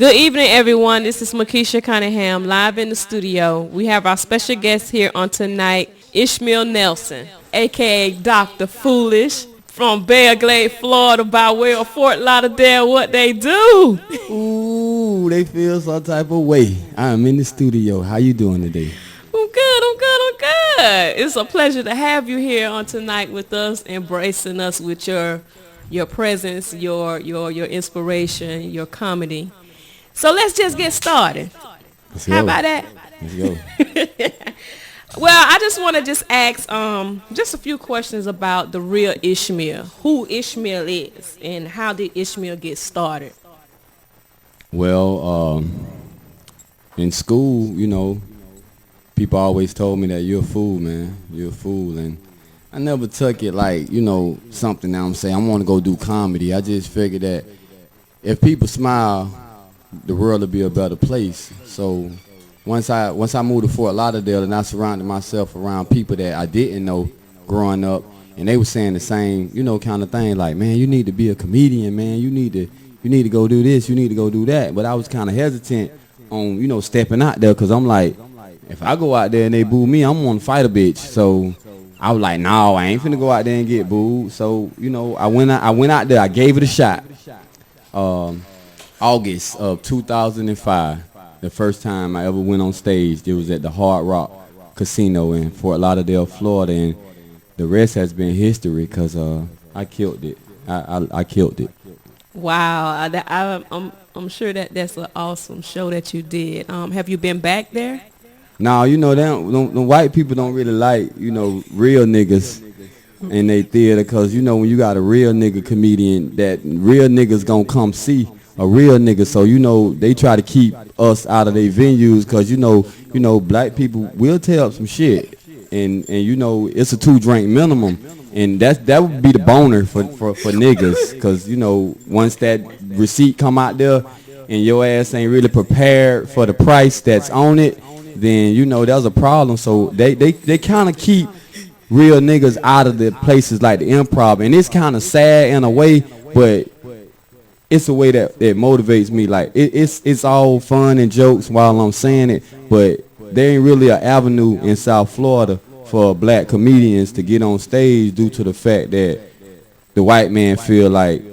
Good evening, everyone. This is Makisha Cunningham live in the studio. We have our special guest here on tonight, Ishmael Nelson, a.k.a. Dr. Foolish, from Bear Glade, Florida, by way of Fort Lauderdale. What they do? Ooh, they feel some type of way. I'm in the studio. How you doing today? I'm good. It's a pleasure to have you here on tonight with us, embracing us with your presence, your inspiration, your comedy. So let's just get started. How about that? Let's go. Well, I just want to just ask just a few questions about the real Ishmael. Who Ishmael is and how did Ishmael get started? Well, in school, people always told me that you're a fool, man. You're a fool. And I never took it like, something that I'm saying. I want to go do comedy. I just figured that if people smile, the world will be a better place. So once I moved to Fort Lauderdale and I surrounded myself around people that I didn't know growing up, and they were saying the same, kind of thing, like, man, you need to be a comedian, man. You need to go do this, you need to go do that. But I was kind of hesitant on, stepping out there, because I'm like, if I go out there and they boo me, I'm going to fight a bitch. So I was like, no, I ain't finna go out there and get booed. So, I went out there, I gave it a shot. August of 2005, the first time I ever went on stage, it was at the Hard Rock Casino in Fort Lauderdale, Florida, and the rest has been history because I killed it. I killed it. Wow, I'm sure that's an awesome show that you did. Have you been back there? Now, the white people don't really like, real niggas in their theater because, when you got a real nigga comedian, that real niggas gonna come see a real nigga. So, they try to keep us out of their venues because, black people will tell up some shit. And it's a 2-drink minimum. And that would be the boner for niggas because, once that receipt come out there and your ass ain't really prepared for the price that's on it, then, there's a problem. So they kind of keep real niggas out of the places like the Improv. And it's kind of sad in a way, but it's a way that motivates me. Like, it's all fun and jokes while I'm saying it, but there ain't really an avenue in South Florida for black comedians to get on stage due to the fact that the white man feel like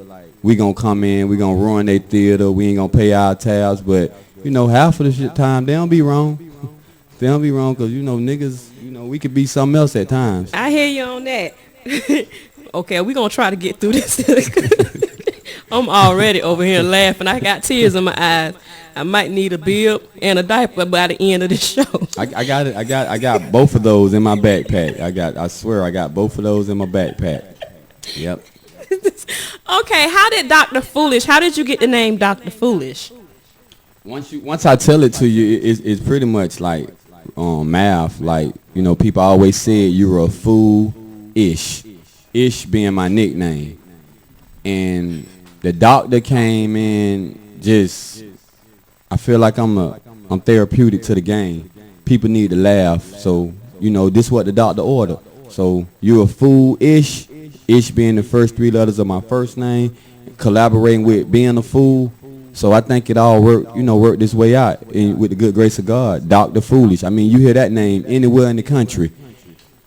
we gonna come in, we gonna ruin their theater, we ain't gonna pay our tabs. But, half of the time, they don't be wrong. They don't be wrong because, niggas, we could be something else at times. I hear you on that. Okay, we going to try to get through this. I'm already over here laughing. I got tears in my eyes. I might need a bib and a diaper by the end of the show. I got it. I got both of those in my backpack. I swear I got both of those in my backpack. Yep. Okay, how did you get the name Dr. Foolish? Once I tell it to you, it's pretty much like math. Like, people always said you were a fool-ish. Ish being my nickname. And the doctor came in I feel like I'm therapeutic to the game. People need to laugh. So, this is what the doctor ordered. So you're a fool-ish. Ish being the first 3 letters of my first name. Collaborating with being a fool. So I think it all worked this way out with the good grace of God. Dr. Foolish. I mean, you hear that name anywhere in the country.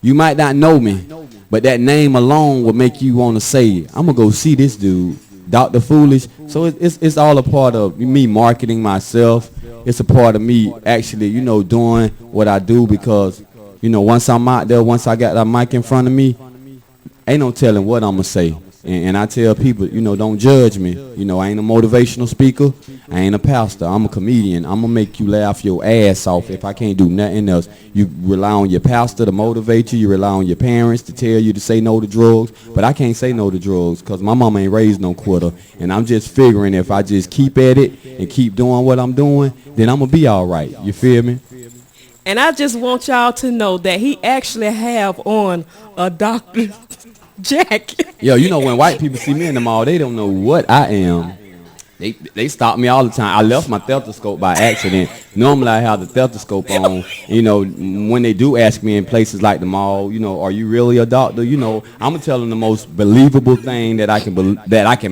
You might not know me, but that name alone will make you want to say, I'm going to go see this dude, Dr. Foolish. So it's all a part of me marketing myself. It's a part of me actually, doing what I do because, once I'm out there, once I got that mic in front of me, ain't no telling what I'm going to say. And I tell people, don't judge me. I ain't a motivational speaker. I ain't a pastor. I'm a comedian. I'm going to make you laugh your ass off if I can't do nothing else. You rely on your pastor to motivate you. You rely on your parents to tell you to say no to drugs. But I can't say no to drugs because my mama ain't raised no quitter. And I'm just figuring if I just keep at it and keep doing what I'm doing, then I'm going to be all right. You feel me? And I just want y'all to know that he actually have on a doctor's jacket. Yo, when white people see me in the mall, they don't know what I am. They stop me all the time. I left my stethoscope by accident. Normally I have the stethoscope on. You know, when they do ask me in places like the mall, you know, are you really a doctor? You know, I'm gonna tell them the most believable thing that I can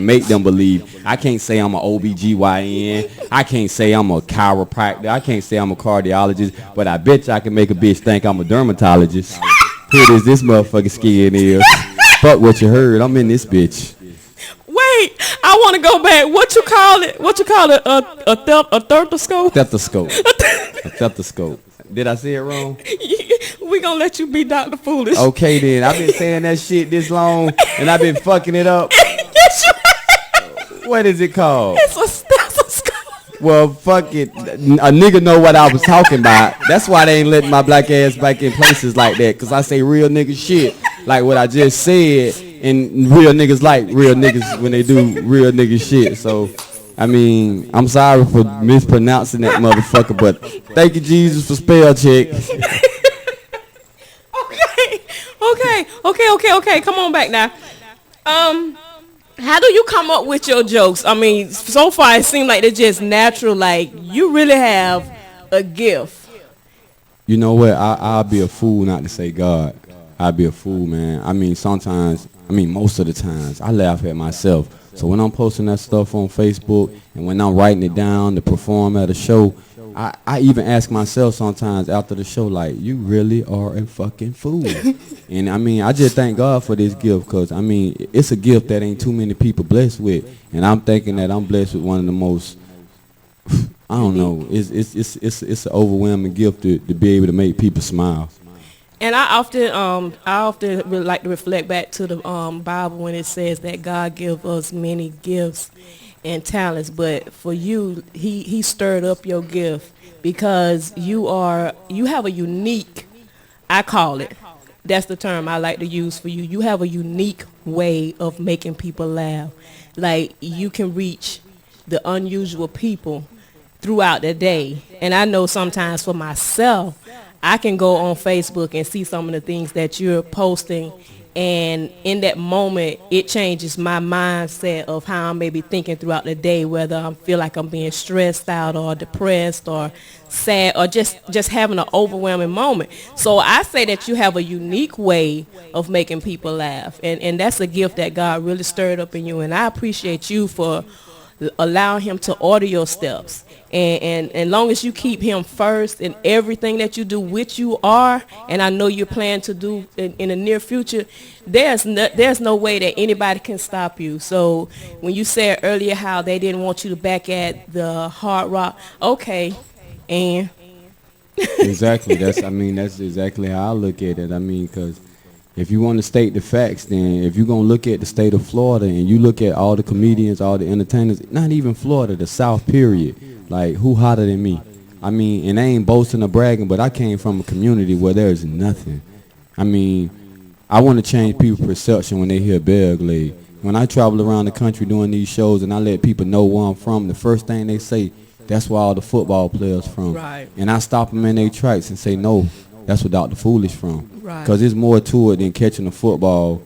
make them believe. I can't say I'm an OBGYN. I can't say I'm a chiropractor. I can't say I'm a cardiologist. But I bet you I can make a bitch think I'm a dermatologist. Here it is, this motherfucking skin is. Fuck what you heard. I'm in this bitch. Wait, I want to go back. What you call it? What you call it? A stethoscope? Stethoscope. A stethoscope. Did I say it wrong? We gonna let you be Dr. Foolish. Okay then. I've been saying that shit this long, and I've been fucking it up. Yes, you have. What is it called? It's a stethoscope. Well, fuck it. A nigga know what I was talking about. That's why they ain't letting my black ass back in places like that, because I say real nigga shit, like what I just said. And real niggas like real niggas when they do real nigga shit. So, I mean, I'm sorry for mispronouncing that motherfucker, but thank you, Jesus, for spell check. Okay. Come on back now. How do you come up with your jokes? I mean, so far it seems like they're just natural. Like, you really have a gift. You know what? I'll be a fool not to say God. I'll be a fool, man. I mean, most of the times, I laugh at myself. So when I'm posting that stuff on Facebook and when I'm writing it down to perform at a show, I even ask myself sometimes after the show, like, you really are a fucking fool. And, I mean, I just thank God for this gift because, I mean, it's a gift that ain't too many people blessed with. And I'm thinking that I'm blessed with one of the most, I don't know, it's an overwhelming gift to be able to make people smile. And I often really like to reflect back to the Bible when it says that God gives us many gifts and talents, but for you, he stirred up your gift because you have a unique, I call it, that's the term I like to use for you. You have a unique way of making people laugh. Like, you can reach the unusual people throughout the day. And I know sometimes for myself, I can go on Facebook and see some of the things that you're posting, and in that moment, it changes my mindset of how I may be thinking throughout the day, whether I feel like I'm being stressed out or depressed or sad or just having an overwhelming moment. So I say that you have a unique way of making people laugh, and that's a gift that God really stirred up in you, and I appreciate you for allowing him to order your steps. And long as you keep him first in everything that you do, which you are, and I know you're planning to do in the near future, there's no way that anybody can stop you. So when you said earlier how they didn't want you to back at the hard rock, okay, and Exactly. That's exactly how I look at it. I mean, because if you want to state the facts, then if you're going to look at the state of Florida and you look at all the comedians, all the entertainers, not even Florida, the South period, like, who hotter than me? I mean, and I ain't boasting or bragging, but I came from a community where there's nothing. I mean, I want to change people's perception when they hear Belgrade. When I travel around the country doing these shows and I let people know where I'm from, the first thing they say, that's where all the football players from. Right. And I stop them in their tracks and say, no, that's where Dr. Foolish from. Right. Because there's more to it than catching the football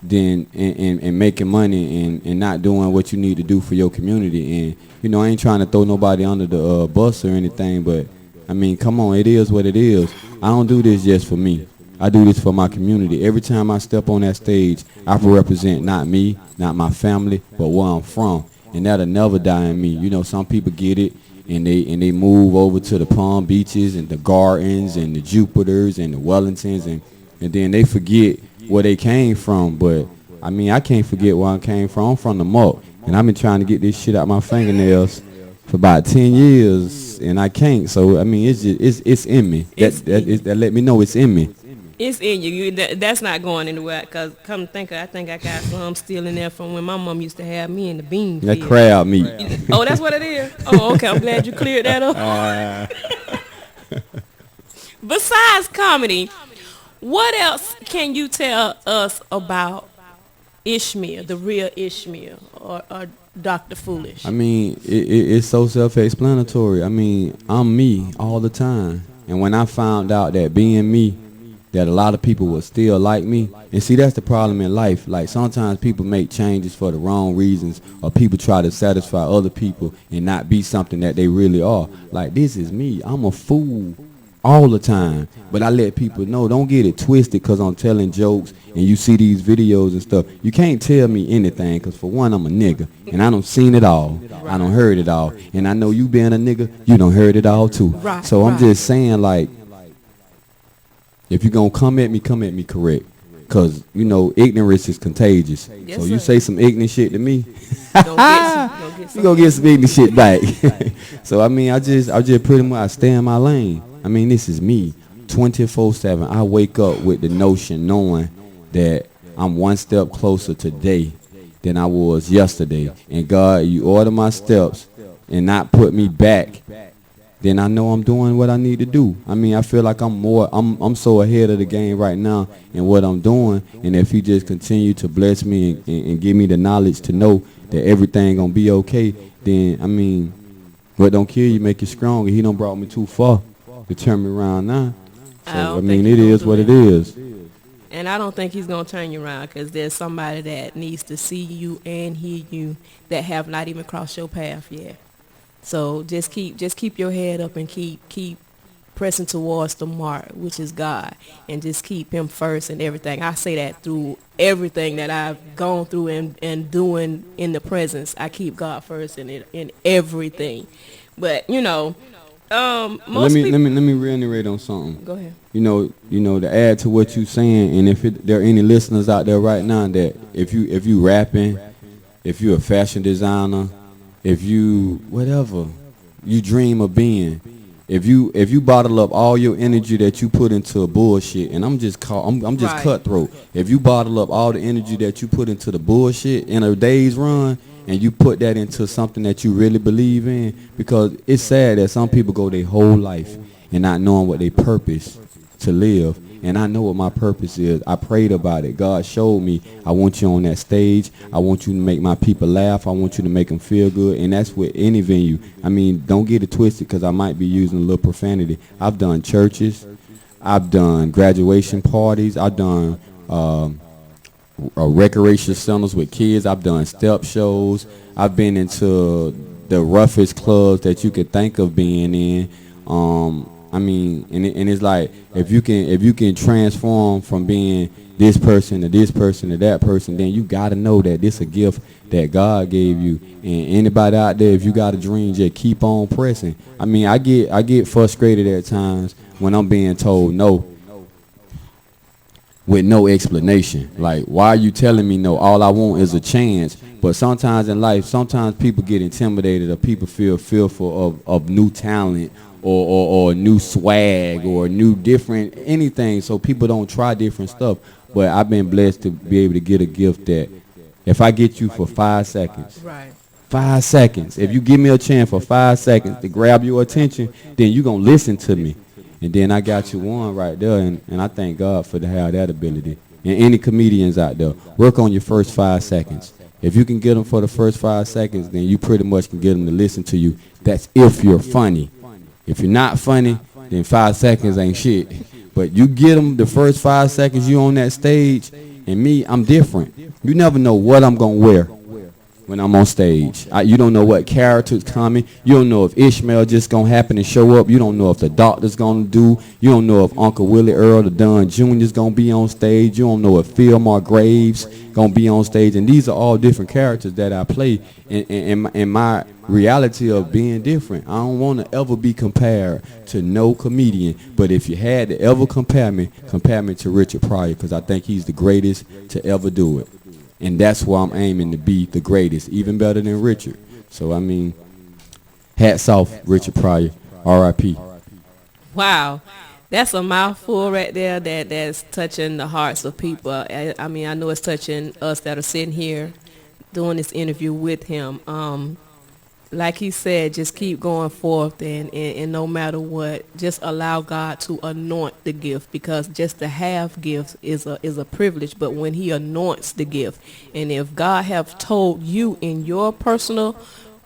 than and making money and not doing what you need to do for your community. And, you know, I ain't trying to throw nobody under the bus or anything, but, I mean, come on, it is what it is. I don't do this just for me. I do this for my community. Every time I step on that stage, I represent not me, not my family, but where I'm from. And that'll never die in me. You know, some people get it and they move over to the Palm Beaches and the Gardens and the Jupiters and the Wellingtons and then they forget where they came from. But, I mean, I can't forget where I came from. I'm from the muck. And I've been trying to get this shit out my fingernails for about 10 years, and I can't. So, I mean, it's in me. That let me know it's in me. It's in you. That's not going anywhere. Because come to think of it, I think I got some still in there from when my mom used to have me in the bean field. That crab meat. Oh, that's what it is? Oh, okay. I'm glad you cleared that up. Besides comedy, what else can you tell us about Ishmael, the real Ishmael, or Dr. Foolish? I mean, it's so self-explanatory. I mean, I'm me all the time. And when I found out that being me that a lot of people will still like me. And see, that's the problem in life. Like, sometimes people make changes for the wrong reasons, or people try to satisfy other people and not be something that they really are. Like, this is me. I'm a fool all the time. But I let people know, don't get it twisted because I'm telling jokes and you see these videos and stuff. You can't tell me anything because, for one, I'm a nigga and I done seen it all. I done heard it all. And I know you being a nigga, you done heard it all too. So I'm just saying, like, if you're going to come at me correct. Because, you know, ignorance is contagious. Yes, so you say some ignorant shit to me, you going to get some ignorant shit back. So, I mean, I just pretty much I stay in my lane. I mean, this is me 24/7. I wake up with the notion knowing that I'm one step closer today than I was yesterday. And God, you order my steps and not put me back, then I know I'm doing what I need to do. I mean, I feel like I'm so ahead of the game right now in what I'm doing. And if he just continue to bless me and give me the knowledge to know that everything gonna be okay, then, I mean, what don't kill you make you stronger. He done brought me too far to turn me around now. So, I mean, it is what it is. And I don't think he's going to turn you around because there's somebody that needs to see you and hear you that have not even crossed your path yet. So just keep your head up and keep pressing towards the mark, which is God, and just keep him first in everything. I say that through everything that I've gone through and doing in the presence. I keep God first in everything. But, you know, let me reiterate on something. Go ahead. You know, to add to what you saying, and if there are any listeners out there right now that if you rapping, if you a fashion designer, if you whatever you dream of being, if you bottle up all your energy that you put into a bullshit, and I'm just cutthroat. If you bottle up all the energy that you put into the bullshit in a day's run, and you put that into something that you really believe in, because it's sad that some people go their whole life and not knowing what their purpose to live. And I know what my purpose is. I prayed about it. God showed me, I want you on that stage. I want you to make my people laugh. I want you to make them feel good. And that's with any venue. I mean, don't get it twisted because I might be using a little profanity. I've done churches. I've done graduation parties. I've done recreation centers with kids. I've done step shows. I've been into the roughest clubs that you could think of being in. I mean, and it's like if you can transform from being this person to this person to that person, then you got to know that this a gift that God gave you. And anybody out there, if you got a dream, just keep on pressing. I mean, I get frustrated at times when I'm being told no with no explanation. Like, why are you telling me no? All I want is a chance. But sometimes in life, sometimes people get intimidated, or people feel fearful of new talent or new swag or new different anything. So people don't try different stuff. But I've been blessed to be able to get a gift that if I get you for 5 seconds, 5 seconds, if you give me a chance for 5 seconds to grab your attention, then you're going to listen to me. And then I got you one right there, and I thank God for to have that ability. And any comedians out there, work on your first 5 seconds. If you can get them for the first 5 seconds, then you pretty much can get them to listen to you. That's if you're funny. If you're not funny, then 5 seconds ain't shit. But you get them the first 5 seconds you on that stage, and me, I'm different. You never know what I'm going to wear when I'm on stage. You don't know what character's coming. You don't know if Ishmael just going to happen and show up. You don't know if the doctor's going to do. You don't know if Uncle Willie Earl, the Dunn Jr. is going to be on stage. You don't know if Fillmore Graves going to be on stage. And these are all different characters that I play in my reality of being different. I don't want to ever be compared to no comedian. But if you had to ever compare me to Richard Pryor, because I think he's the greatest to ever do it. And that's why I'm aiming to be the greatest, even better than Richard. So, I mean, hats off, Richard Pryor, R.I.P. Wow. That's a mouthful right there that's touching the hearts of people. I mean, I know it's touching us that are sitting here doing this interview with him. Like he said, just keep going forth and no matter what, just allow God to anoint the gift, because just to have gifts is a privilege. But when he anoints the gift, and if God have told you in your personal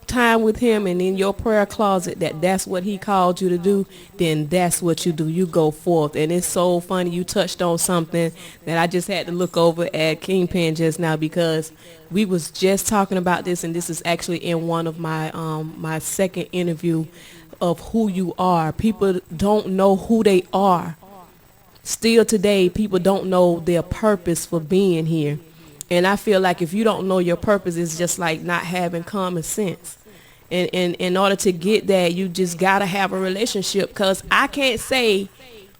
time with him and in your prayer closet that's what he called you to do, then that's what you do. You go forth. And it's so funny you touched on something that I just had to look over at Kingpin just now, because we was just talking about this, and this is actually in one of my my second interview of who you are. People don't know who they are. Still today, people don't know their purpose for being here. And I feel like if you don't know your purpose, it's just like not having common sense. And in order to get that, you just got to have a relationship, because I can't say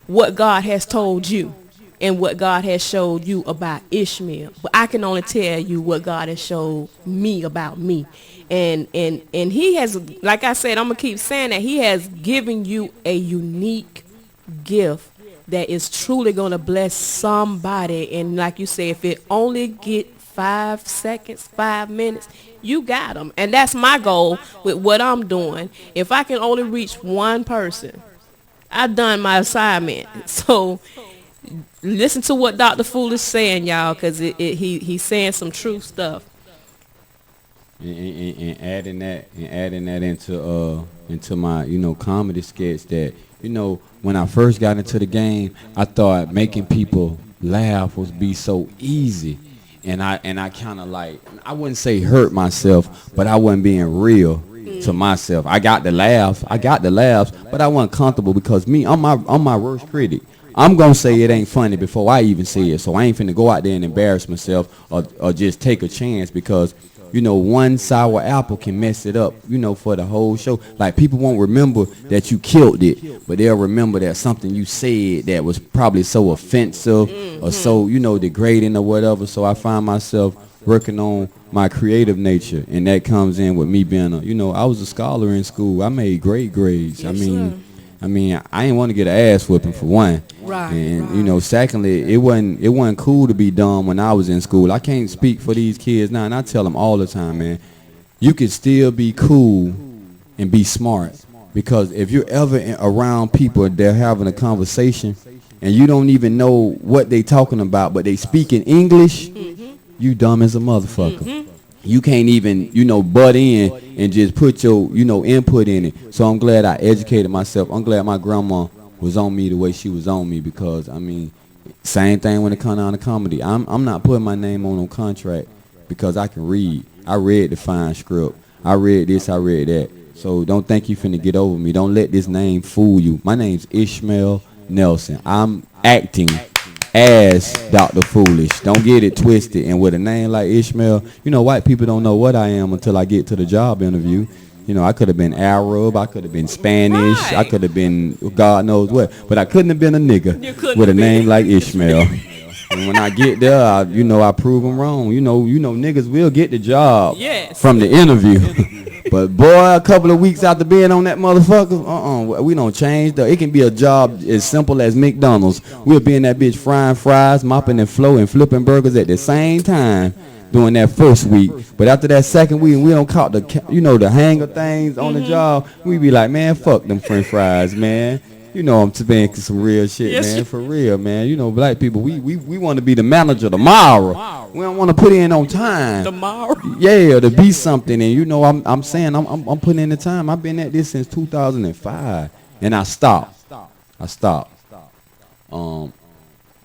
what God has told you and what God has showed you about Ishmael. But I can only tell you what God has showed me about me. And he has, like I said, I'm going to keep saying that he has given you a unique gift that is truly going to bless somebody. And like you say, if it only get 5 seconds, 5 minutes, you got them. And that's my goal with what I'm doing. If I can only reach one person, I've done my assignment. So listen to what Dr. Foolish saying, y'all, because he's saying some true stuff. And adding that into my comedy sketch, that when I first got into the game, I thought making people laugh would be so easy, and I kind of like, I wouldn't say hurt myself, but I wasn't being real to myself. I got the laughs, but I wasn't comfortable, because I'm my worst critic. I'm gonna say it ain't funny before I even say it, so I ain't finna go out there and embarrass myself or just take a chance, because one sour apple can mess it up, for the whole show. Like, people won't remember that you killed it, but they'll remember that something you said that was probably so offensive or so, degrading or whatever. So I find myself working on my creative nature, and that comes in with me being I was a scholar in school. I made great grades. Yes, I didn't want to get an ass whipping, for one. Right. And secondly, it wasn't cool to be dumb when I was in school. I can't speak for these kids now, and I tell them all the time, man, you can still be cool and be smart, because if you're ever around people and they're having a conversation and you don't even know what they talking about, but they speak in English, you dumb as a motherfucker. You can't even, butt in and just put your, input in it. So I'm glad I educated myself. I'm glad my grandma was on me the way she was on me, because, same thing when it comes down to comedy. I'm not putting my name on no contract, because I can read. I read the fine script. I read this, I read that. So don't think you finna get over me. Don't let this name fool you. My name's Ishmael Nelson. I'm acting as Dr. Foolish. Don't get it twisted. And with a name like Ishmael, white people don't know what I am until I get to the job interview. I could have been Arab, I could have been Spanish, Right. I could have been God knows what, but I couldn't have been a nigga with a name like Ishmael. And when I get there, I prove them wrong. Niggas will get the job from the interview. But boy, a couple of weeks after being on that motherfucker, we don't change. It can be a job as simple as McDonald's. We'll be in that bitch frying fries, mopping and flow, and flipping burgers at the same time during that first week. But after that second week, we don't caught the hanger things on the job. We be like, man, fuck them French fries, man. I'm speaking some real shit, man, for real, man. Black people, we want to be the manager tomorrow. We don't want to put in on time. Tomorrow. Yeah, to be something. And I'm saying I'm putting in the time. I've been at this since 2005, and I stopped.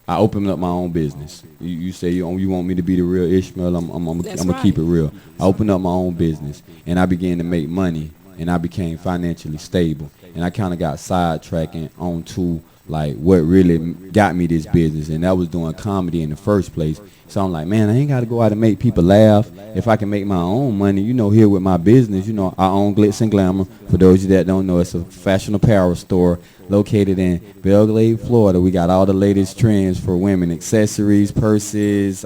I opened up my own business. You say you want me to be the real Ishmael. I'm gonna keep it real. I opened up my own business, and I began to make money, and I became financially stable. And I kind of got sidetracking onto like what really got me this business, and that was doing comedy in the first place. So I'm like, man, I ain't got to go out and make people laugh if I can make my own money, here with my business. I own Glitz and Glamour. For those of you that don't know, it's a fashion apparel store located in Belgrade, Florida. We got all the latest trends for women, accessories, purses,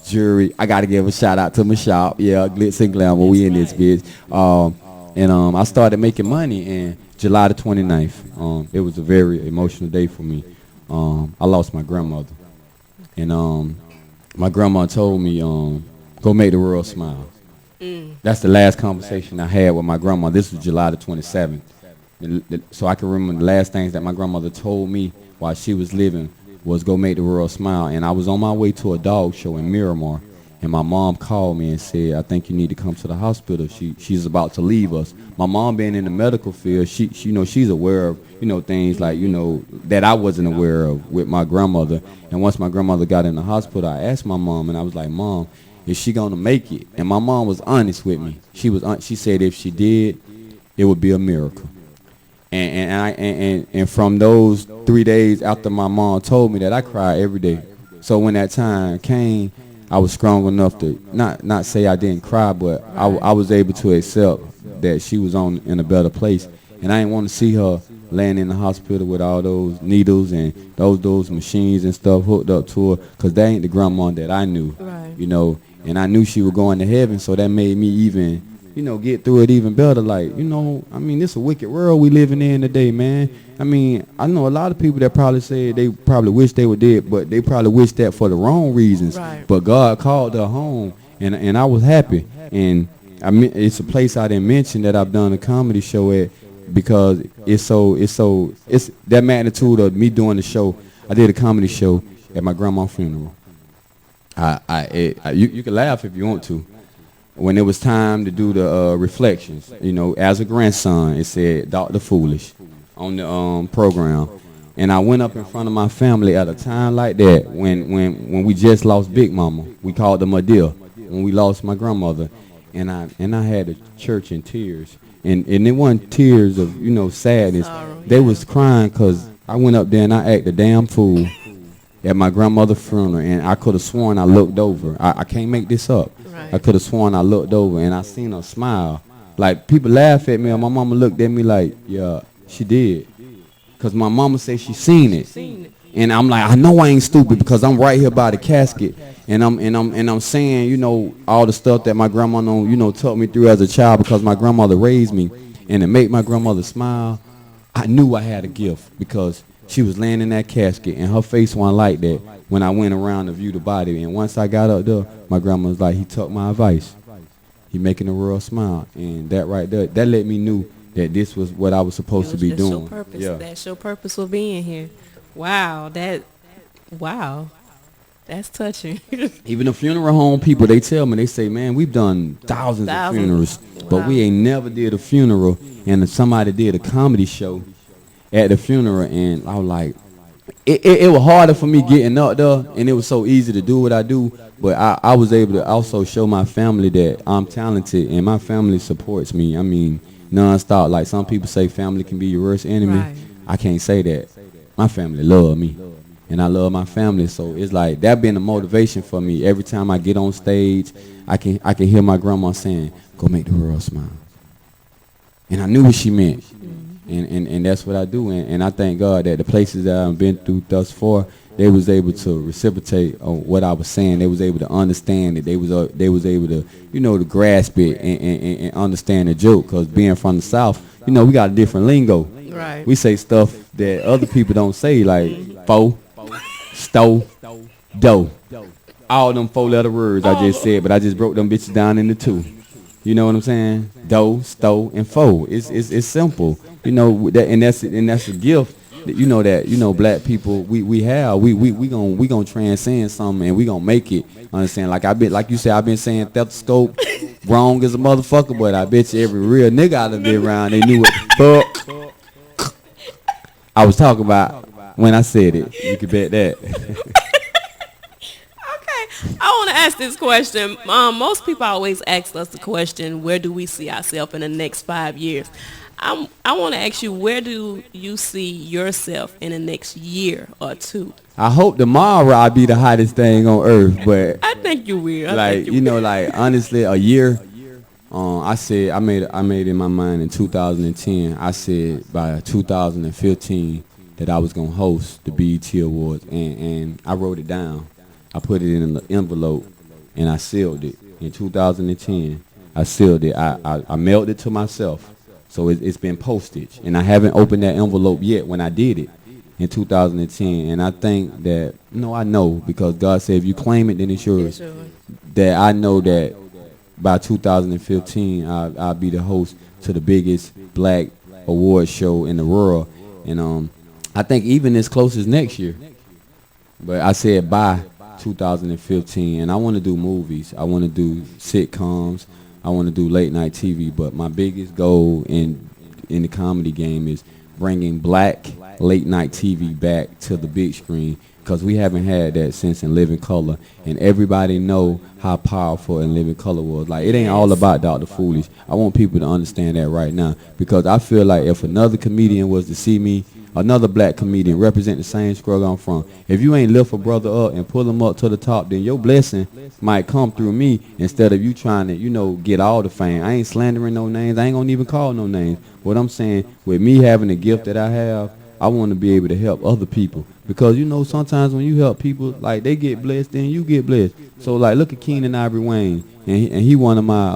jewelry. I got to give a shout out to my shop. Yeah, Glitz and Glamour. We in this bitch. And I started making money, and July the 29th, it was a very emotional day for me. I lost my grandmother, and my grandma told me, go make the world smile. That's the last conversation I had with my grandma. This was July the 27th. So I can remember the last things that my grandmother told me while she was living was go make the world smile. And I was on my way to a dog show in Miramar, And my mom called me and said, I think you need to come to the hospital. She's about to leave us. My mom being in the medical field, she you know, she's aware of, you know, things like, you know, that I wasn't aware of with my grandmother. And once my grandmother got in the hospital, I asked my mom, and I was like, Mom, is she gonna make it? And my mom was honest with me. She said if she did, it would be a miracle. And from those 3 days after my mom told me that, I cried every day. So when that time came, I was strong enough to not say I didn't cry, but I was able to accept that she was in a better place. And I didn't want to see her laying in the hospital with all those needles and those machines and stuff hooked up to her, because that ain't the grandma that I knew, you know. And I knew she was going to heaven, so that made me even, you know, get through it even better. Like, you know, I mean, this is a wicked world we living in today, man. I mean, I know a lot of people that probably say they probably wish they were dead, but they probably wish that for the wrong reasons. Right. But God called her home, and I was happy. And I mean, it's a place I didn't mention that I've done a comedy show at, because it's that magnitude of me doing the show. I did a comedy show at my grandma's funeral. You can laugh if you want to. When it was time to do the reflections, you know, as a grandson, it said Dr. Foolish on the program. And I went up in front of my family at a time like that, when we just lost Big Mama. We called her my dear, when we lost my grandmother. And I had the church in tears. And it wasn't tears of, you know, sadness. They was crying because I went up there and I acted a damn fool at my grandmother's funeral, and I could have sworn I looked over. I can't make this up. Right. I could have sworn I looked over, and I seen her smile. Like, people laugh at me, and my mama looked at me like, yeah, she did. Because my mama said she seen it. And I'm like, I know I ain't stupid, because I'm right here by the casket. And I'm saying, you know, all the stuff that my grandma, you know, taught me through as a child, because my grandmother raised me. And to make my grandmother smile, I knew I had a gift, because she was laying in that casket, and her face wasn't like that when I went around to view the body. And once I got up there, my grandma was like, he took my advice. He making the world smile. And that right there, that let me know that this was what I was supposed to be doing. Your purpose. Yeah. That's your purpose for being here. Wow. That's touching. Even the funeral home people, they tell me, they say, man, we've done thousands of funerals, but we ain't never did a funeral. And somebody did a comedy show at the funeral, and I was like, it was harder for me getting up there, and it was so easy to do what I do, but I was able to also show my family that I'm talented, and my family supports me. I mean, nonstop. Like, some people say family can be your worst enemy. Right. I can't say that. My family love me, and I love my family, so it's like that being a motivation for me. Every time I get on stage, I can hear my grandma saying, go make the world smile. And I knew what she meant. And that's what I do, and I thank God that the places that I've been through thus far, they was able to reciprocate on what I was saying. They was able to understand it. They was able to, you know, to grasp it and understand the joke. Because being from the South, you know, we got a different lingo. Right. We say stuff that other people don't say, like fo, sto, do. All them 4-letter words I just said, but I just broke them bitches down into 2. You know what I'm saying? Do, sto, and fo. It's simple. You know, that's a gift that, you know, black people we have. We gonna transcend something, and we gonna make it. Understand? Like you said, I've been saying stethoscope wrong as a motherfucker, but I bet you every real nigga out of there around, they knew what the fuck I was talking about when I said it. You can bet that. I want to ask this question. Most people always ask us the question, where do we see ourselves in the next 5 years? I want to ask you, where do you see yourself in the next year or 2? I hope tomorrow I'll be the hottest thing on earth, but I think you will. Like, you know, like, honestly, a year. I said I made in my mind in 2010. I said by 2015 that I was gonna host the BET Awards, and I wrote it down. I put it in an envelope, and I sealed it. In 2010, I sealed it. I mailed it to myself. So it's been postage, and I haven't opened that envelope yet when I did it in 2010. And I think that, I know, because God said if you claim it, then it's yours. That I know that by 2015, I'll be the host to the biggest black award show in the world. And I think even as close as next year. But I said by 2015, and I want to do movies. I want to do sitcoms. I want to do late night TV. But my biggest goal in the comedy game is bringing black late night TV back to the big screen, because we haven't had that since In Living Color, and everybody know how powerful In Living Color was. Like, it ain't all about Dr. Foolish. I want people to understand that right now, because I feel like if another comedian was to see me, another black comedian represent the same struggle I'm from, if you ain't lift a brother up and pull him up to the top, then your blessing might come through me instead of you trying to, get all the fame. I ain't slandering no names. I ain't gonna even call no names. What I'm saying, with me having the gift that I have, I want to be able to help other people, because sometimes when you help people, like, they get blessed, then you get blessed. So like, look at Keenan Ivory Wayne, and he one of my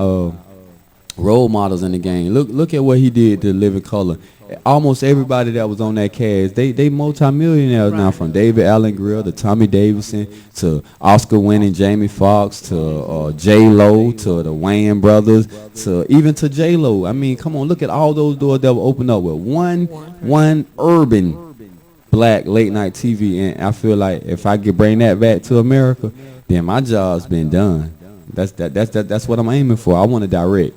role models in the game. Look at what he did to Living Color. Almost everybody that was on that cast, they multi-millionaires now, from David Allen Greer to Tommy Davidson to Oscar-winning Jamie Foxx to J-Lo to the Wayans brothers to even to J-Lo. I mean, come on, look at all those doors that were opened up with one urban black late night TV, and I feel like if I could bring that back to America, then my job's been done. That's what I'm aiming for. I want to direct.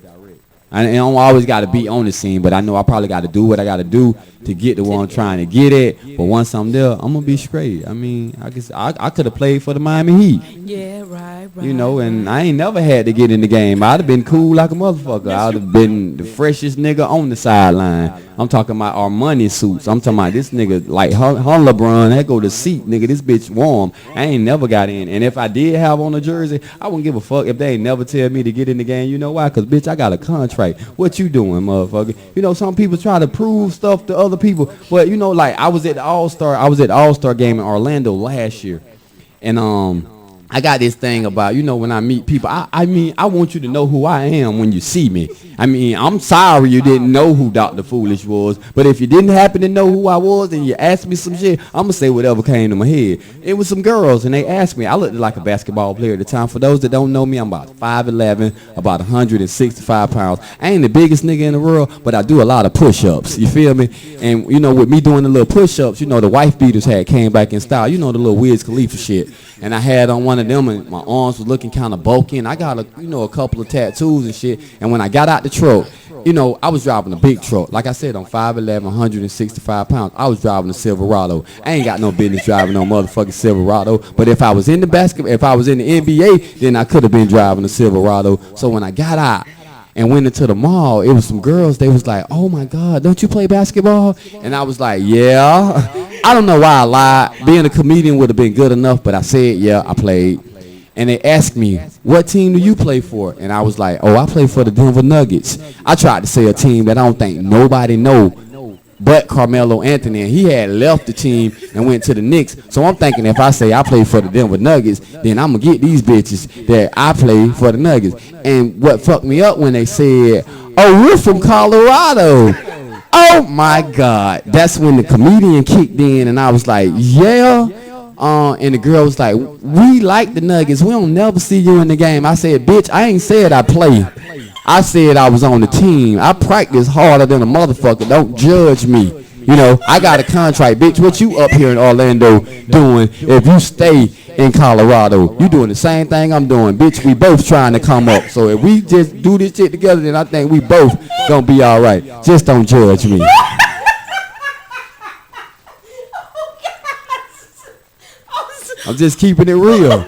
I don't always got to be on the scene, but I know I probably got to do what I got to do to get to where I'm trying to get at. But once I'm there, I'm gonna be straight. I mean, I guess I could have played for the Miami Heat. Yeah, right. And I ain't never had to get in the game. I'd have been cool like a motherfucker. I'd have been the freshest nigga on the sideline. I'm talking about our money suits. I'm talking about this nigga like Hun LeBron. That go to seat, nigga. This bitch warm. I ain't never got in. And if I did have on a jersey, I wouldn't give a fuck if they ain't never tell me to get in the game. You know why? Because, bitch, I got a contract. What you doing, motherfucker? Some people try to prove stuff to other people. But, like, I was at the All-Star game in Orlando last year. And I got this thing about, when I meet people, I mean, I want you to know who I am when you see me. I mean, I'm sorry you didn't know who Dr. Foolish was, but if you didn't happen to know who I was and you asked me some shit, I'm going to say whatever came to my head. It was some girls, and they asked me. I looked like a basketball player at the time. For those that don't know me, I'm about 5'11", about 165 pounds. I ain't the biggest nigga in the world, but I do a lot of push-ups. You feel me? And, with me doing the little push-ups, the wife beaters came back in style. The little Wiz Khalifa shit. And I had on one of them, and my arms was looking kind of bulky, and I got a couple of tattoos and shit. And when I got out the truck, I was driving a big truck. Like I said, I'm 5'11", 165 pounds. I was driving a Silverado. I ain't got no business driving no motherfucking Silverado. But if I was in the NBA, then I could have been driving a Silverado. So when I got out and went into the mall, it was some girls. They was like, "Oh my God, don't you play basketball?" And I was like, "Yeah." I don't know why I lied. Being a comedian would have been good enough, but I said, "Yeah, I played." And they asked me, "What team do you play for?" And I was like, "Oh, I play for the Denver Nuggets." I tried to say a team that I don't think nobody know but Carmelo Anthony, and he had left the team and went to the Knicks. So I'm thinking if I say I play for the Denver Nuggets, then I'm going to get these bitches that I play for the Nuggets. And what fucked me up when they said, "Oh, we're from Colorado." Oh, my God. That's when the comedian kicked in, and I was like, "Yeah." And the girl was like, "We like the Nuggets. We don't never see you in the game." I said, "Bitch, I ain't said I play. I said I was on the team. I practice harder than a motherfucker. Don't judge me. I got a contract. Bitch, what you up here in Orlando doing if you stay in Colorado? You doing the same thing I'm doing. Bitch, we both trying to come up. So if we just do this shit together, then I think we both gonna be all right. Just don't judge me." I'm just keeping it real.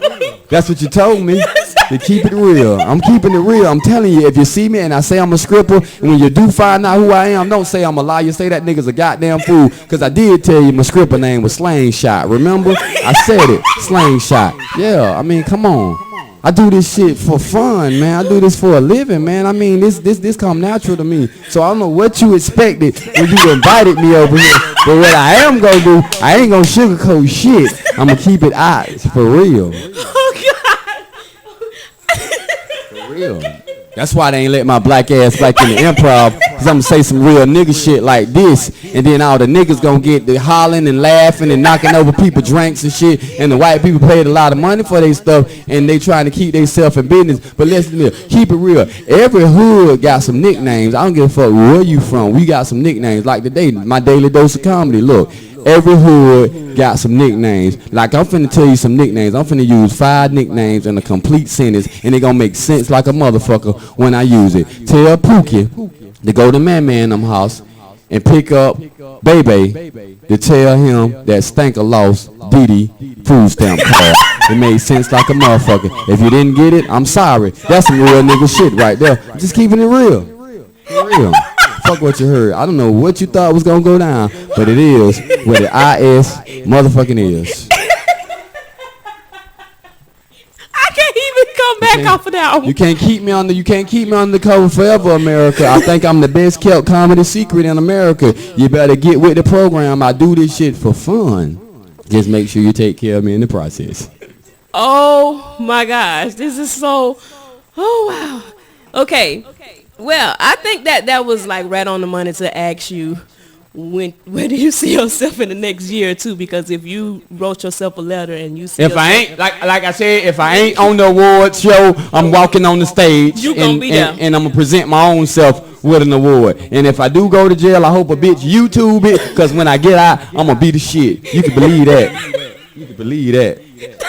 That's what you told me. To keep it real. I'm keeping it real. I'm telling you, if you see me and I say I'm a scripper, and when you do find out who I am, don't say I'm a liar. Say that nigga's a goddamn fool. Because I did tell you my scripper name was Slingshot. Remember? I said it. Slingshot. Yeah, I mean, come on. I do this shit for fun, man. I do this for a living, man. I mean, this come natural to me. So I don't know what you expected when you invited me over here. But what I am going to do, I ain't going to sugarcoat shit. I'm going to keep it out for real. Real. That's why they ain't let my black ass back in the improv, because I'm going to say some real nigga shit like this, and then all the niggas going to get the hollering and laughing and knocking over people drinks and shit, and the white people paid a lot of money for their stuff, and they trying to keep themselves in business. But listen, keep it real. Every hood got some nicknames. I don't give a fuck where you from. We got some nicknames. Like today, my daily dose of comedy. Look, every hood got some nicknames. Like I'm finna tell you some nicknames. I'm finna use 5 nicknames in a complete sentence, and they gonna make sense like a motherfucker when I use it. Tell Pookie to go to Man them house and pick up Bebe to tell him that Stanker lost Didi food stamp card. It made sense like a motherfucker. If you didn't get it, I'm sorry. That's some real nigga shit right there. Just keeping it real. For real. Fuck what you heard. I don't know what you thought was gonna go down, but it is what the IS motherfucking is. I can't even come back off of that one. You can't keep me on the cover forever, America. I think I'm the best kept comedy secret in America. You better get with the program. I do this shit for fun. Just make sure you take care of me in the process. Oh my gosh, this is so. Oh wow. Okay. Well, I think that was like right on the money to ask you where do you see yourself in the next year or two? Because if you wrote yourself a letter and you see if I ain't like I said, if I ain't on the award show, I'm walking on the stage you gonna be there. And I'm gonna present my own self with an award. And if I do go to jail, I hope a bitch YouTube it, because when I get out, I'm gonna be the shit. You can believe that. You can believe that.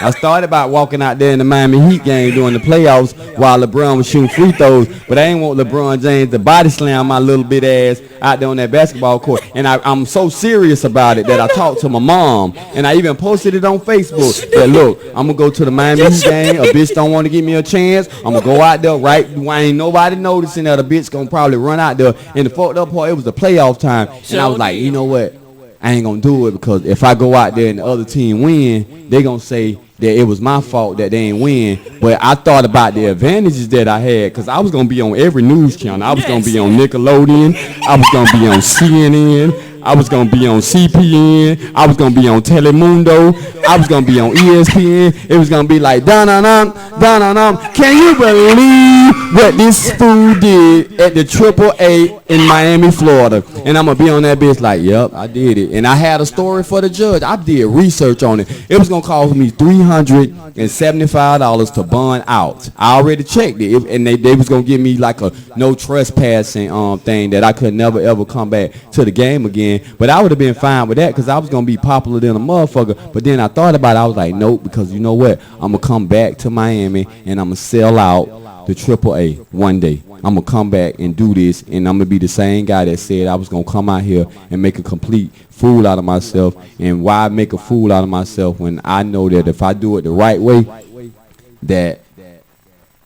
I started by walking out there in the Miami Heat game during the playoffs while LeBron was shooting free throws, but I ain't want LeBron James to body slam my little bit ass out there on that basketball court. And I'm so serious about it that I talked to my mom, and I even posted it on Facebook that, look, I'm going to go to the Miami Heat game. A bitch don't want to give me a chance. I'm going to go out there right when ain't nobody noticing that a bitch going to probably run out there. And the fucked up part, it was the playoff time, and I was like, you know what? I ain't gonna do it, because if I go out there and the other team win, they gonna say that it was my fault that they ain't win. But I thought about the advantages that I had, because I was gonna be on every news channel. I was gonna be on Nickelodeon. I was gonna be on CNN. I was gonna be on CPN. I was gonna be on Telemundo. I was gonna be on ESPN. It was gonna be like dun-dun-dun, dun-dun-dun. Can you believe what this fool did at the AAA in Miami, Florida? And I'm gonna be on that bitch like, yep, I did it. And I had a story for the judge. I did research on it. It was gonna cost me $375 to bond out. I already checked it, and they was gonna give me like a no trespassing thing that I could never ever come back to the game again. But I would have been fine with that, because I was going to be popular than a motherfucker. But then I thought about it. I was like, nope, because you know what? I'm going to come back to Miami, and I'm going to sell out the AAA one day. I'm going to come back and do this, and I'm going to be the same guy that said I was going to come out here and make a complete fool out of myself. And why make a fool out of myself when I know that if I do it the right way, that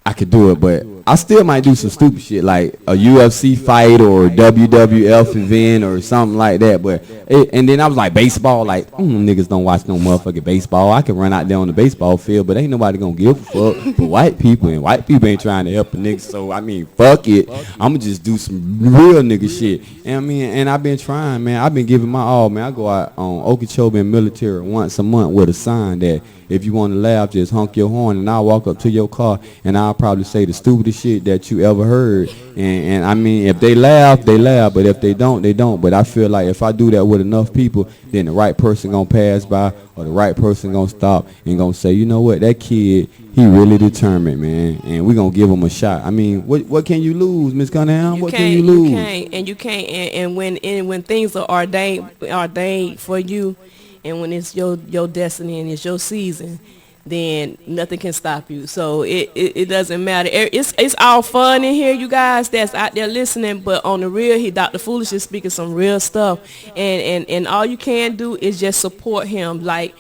I could do it? But I still might do some stupid shit like a UFC fight or a WWF event or something like that. But and then I was like, baseball, like niggas don't watch no motherfucking baseball. I can run out there on the baseball field, but ain't nobody gonna give a fuck but white people, and white people ain't trying to help a nigga. So I mean, fuck it, I'ma just do some real nigga shit. And I mean, and I've been trying, man. I've been giving my all, man. I go out on Okeechobee Military once a month with a sign that if you want to laugh, just honk your horn, and I'll walk up to your car, and I'll probably say the stupidest shit that you ever heard. And I mean, if they laugh, they laugh. But if they don't, they don't. But I feel like if I do that with enough people, then the right person going to pass by, or the right person going to stop and going to say, you know what, that kid, he really determined, man. And we're going to give him a shot. I mean, what can you lose, Miss Cunningham? What can you lose? You can't. And when things are ordained for you, and when it's your destiny and it's your season, then nothing can stop you. So it doesn't matter. It's all fun in here, you guys that's out there listening, but on the real, Dr. Foolish is speaking some real stuff. And all you can do is just support him. Like,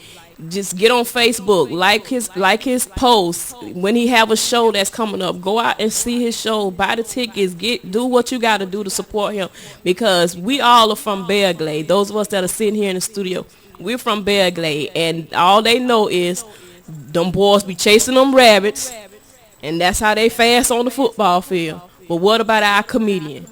just get on Facebook, like his posts. When he have a show that's coming up, go out and see his show, buy the tickets, do what you got to do to support him, because we all are from Bear Glade. Those of us that are sitting here in the studio, we're from Bear Glade, and all they know is them boys be chasing them rabbits, and that's how they fast on the football field. But what about our comedian?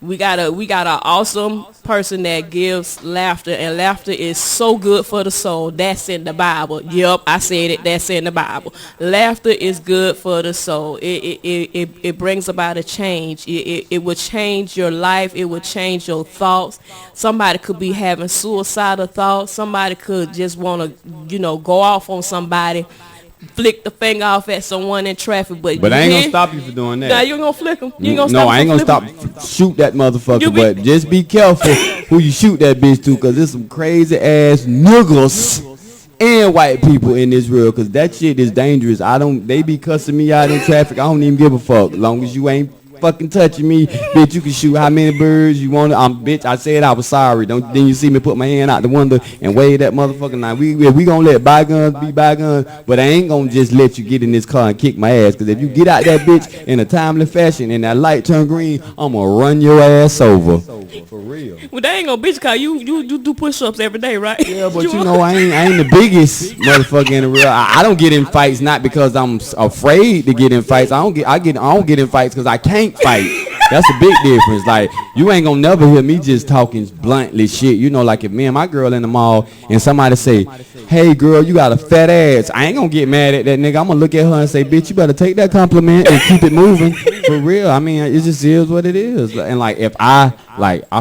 We got an awesome person that gives laughter, and laughter is so good for the soul. That's in the Bible. Yep, I said it. That's in the Bible. Laughter is good for the soul. It brings about a change. It will change your life. It will change your thoughts. Somebody could be having suicidal thoughts. Somebody could just want to, go off on somebody. flick the finger off at someone in traffic, but I ain't gonna stop you for doing that. Nah, you ain't gonna flick them. You ain't gonna No, stop I ain't gonna stop. Shoot that motherfucker, but just be careful who you shoot that bitch to, cause there's some crazy ass niggas and white people in this world, cause that shit is dangerous. They be cussing me out in traffic. I don't even give a fuck. Long as you ain't fucking touching me, bitch, you can shoot how many birds you want. Bitch, I said I was sorry. Don't then you see me put my hand out the window and wave that motherfucker. Now we gonna let bygones be bygones, but I ain't gonna just let you get in this car and kick my ass. Cause if you get out that bitch in a timely fashion and that light turn green, I'm gonna run your ass over. For real. Well, they ain't gonna bitch cause you do push-ups every day, right? Yeah, but you know I ain't the biggest motherfucker in the real. I don't get in fights not because I'm afraid to get in fights. I don't get in fights because I can't fight. That's a big difference. Like, you ain't gonna never hear me just talking bluntly shit. You know, like if me and my girl in the mall and somebody say, hey girl, you got a fat ass, I ain't gonna get mad at that nigga. I'm gonna look at her and say, bitch, you better take that compliment and keep it moving. For real. I mean, it just is what it is. And like if I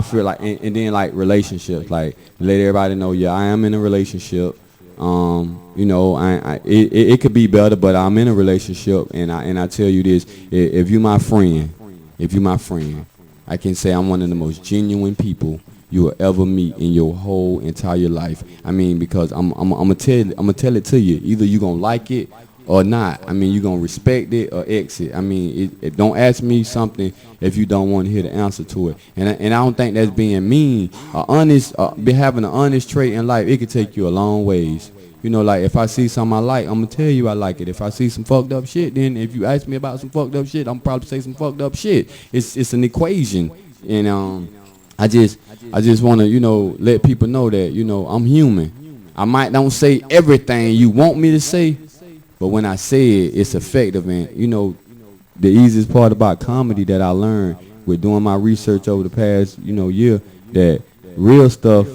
feel like, and then like relationships, like let everybody know, yeah, I am in a relationship. You know, it could be better, but I'm in a relationship, and I tell you this: if you my friend, I can say I'm one of the most genuine people you will ever meet in your whole entire life. I mean, because I'm gonna tell it to you. Either you gonna like it or not. I mean, you gonna respect it or exit. I mean, don't ask me something if you don't want to hear the answer to it. And I don't think that's being mean. Having an honest trait in life, it could take you a long ways. You know, like if I see something I like, I'm gonna tell you I like it. If I see some fucked up shit, then if you ask me about some fucked up shit, I'm probably say some fucked up shit. It's an equation, and I just want to, you know, let people know that, you know, I'm human. I might don't say everything you want me to say, but when I say it, it's effective. And you know, the easiest part about comedy that I learned with doing my research over the past, you know, year, that real stuff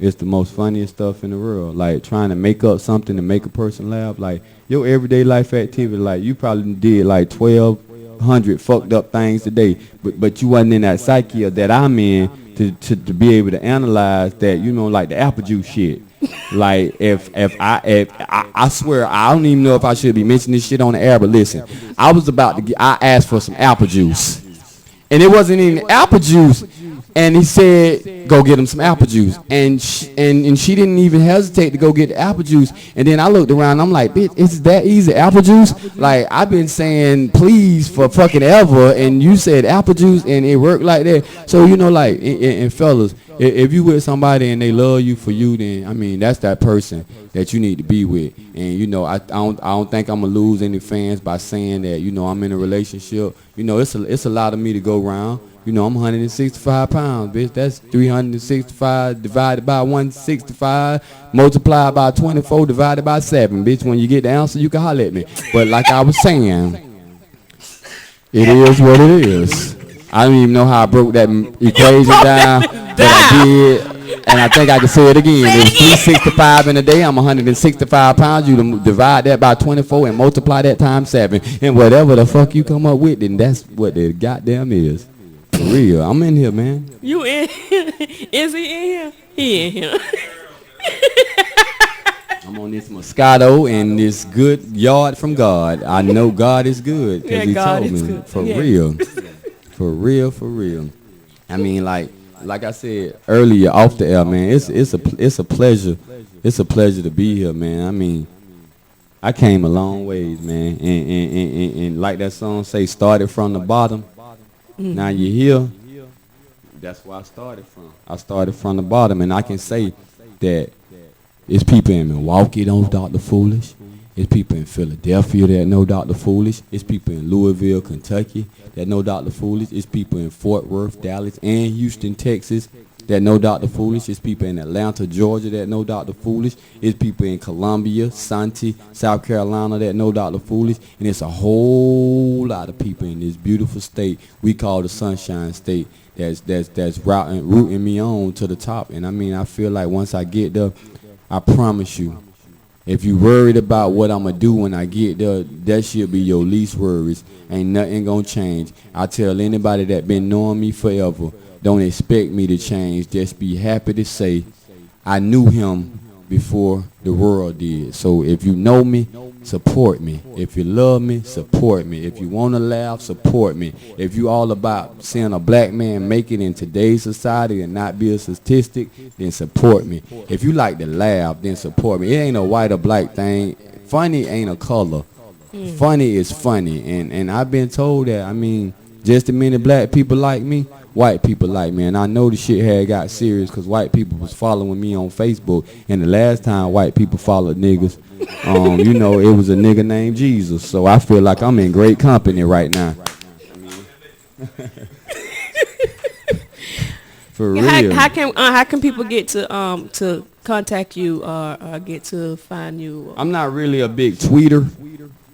is the most funniest stuff in the world. Like trying to make up something to make a person laugh. Like your everyday life activity, like you probably did like 1,200 fucked up things today, but you wasn't in that psyche that I'm in to be able to analyze that, you know, like the apple juice shit. Like if I swear I don't even know if I should be mentioning this shit on the air, but listen, I asked for some apple juice, and it wasn't even apple juice. And he said, go get him some apple juice. And she didn't even hesitate to go get the apple juice. And then I looked around, I'm like, bitch, it's that easy, apple juice? Like, I've been saying please for fucking ever, and you said apple juice, and it worked like that. So, you know, like, and fellas, if you with somebody and they love you for you, then, I mean, that's that person that you need to be with. And, you know, I don't think I'm going to lose any fans by saying that, you know, I'm in a relationship. You know, it's a lot of me to go around. You know, I'm 165 pounds, bitch. That's 365 divided by 165, multiplied by 24, divided by 7. Bitch, when you get the answer, you can holler at me. But like I was saying, it is what it is. I don't even know how I broke that equation down, but I did. And I think I can say it again. It was 365 in a day. I'm 165 pounds. You divide that by 24 and multiply that times 7. And whatever the fuck you come up with, then that's what the goddamn is. For real. I'm in here, man. You in here? Is he in here? He in here. I'm on this Moscato and this good yard from God. I know God is good because he God told is me. good. For Yeah. real. For real, for real. I mean, like I said earlier off the air, man, it's a pleasure. It's a pleasure to be here, man. I mean, I came a long ways, man. And like that song say, started from the bottom. Now you're here. That's where I started from. I started from the bottom, and I can say that it's people in Milwaukee that know Dr. Foolish. It's people in Philadelphia that know Dr. Foolish. It's people in Louisville, Kentucky that know Dr. Foolish. It's people in Fort Worth, Dallas, and Houston, Texas that know Dr. Foolish. It's people in Atlanta, Georgia that know Dr. Foolish. It's people in Columbia, Santee, South Carolina that know Dr. Foolish. And it's a whole lot of people in this beautiful state we call the Sunshine State that's rooting me on to the top. And I mean, I feel like once I get there, I promise you, if you worried about what I'm going to do when I get there, that should be your least worries. Ain't nothing going to change. I tell anybody that been knowing me forever, don't expect me to change. Just be happy to say I knew him before the world did. So if you know me, support me. If you love me, support me. If you want to laugh, support me. If you all about seeing a black man make it in today's society and not be a statistic, then support me. If you like to laugh, then support me. It ain't a white or black thing. Funny ain't a color. Funny is funny. And I've been told that, I mean, just as many black people like me, white people like me. And I know the shit had got serious because white people was following me on Facebook. And the last time white people followed niggas, you know, it was a nigga named Jesus. So I feel like I'm in great company right now. For real. How can people get to contact you or get to find you? I'm not really a big tweeter,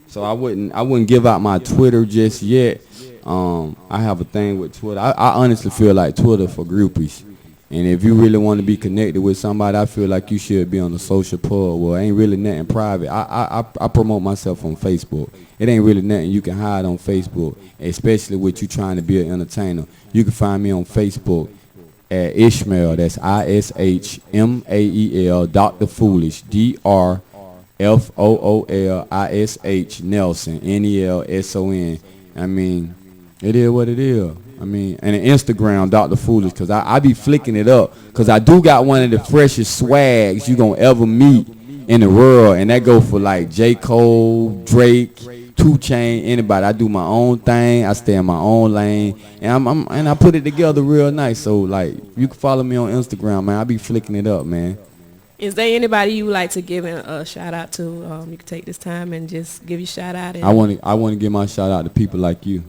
so I wouldn't give out my Twitter just yet. I have a thing with Twitter. I honestly feel like Twitter for groupies. And if you really want to be connected with somebody, I feel like you should be on the social pub. Well, ain't really nothing private. I promote myself on Facebook. It ain't really nothing you can hide on Facebook, especially with you trying to be an entertainer. You can find me on Facebook at Ishmael. That's ISHMAEL, Dr. Foolish, DRFOOLISH, Nelson, NELSON. I mean, it is what it is. I mean, and Instagram, Dr. Foolish, because I be flicking it up. Because I do got one of the freshest swags you going to ever meet in the world. And that go for like J. Cole, Drake, 2 Chainz, anybody. I do my own thing. I stay in my own lane. And I put it together real nice. So, like, you can follow me on Instagram, man. I be flicking it up, man. Is there anybody you would like to give a shout out to? You can take this time and just give you a shout out. I want to give my shout out to people like you.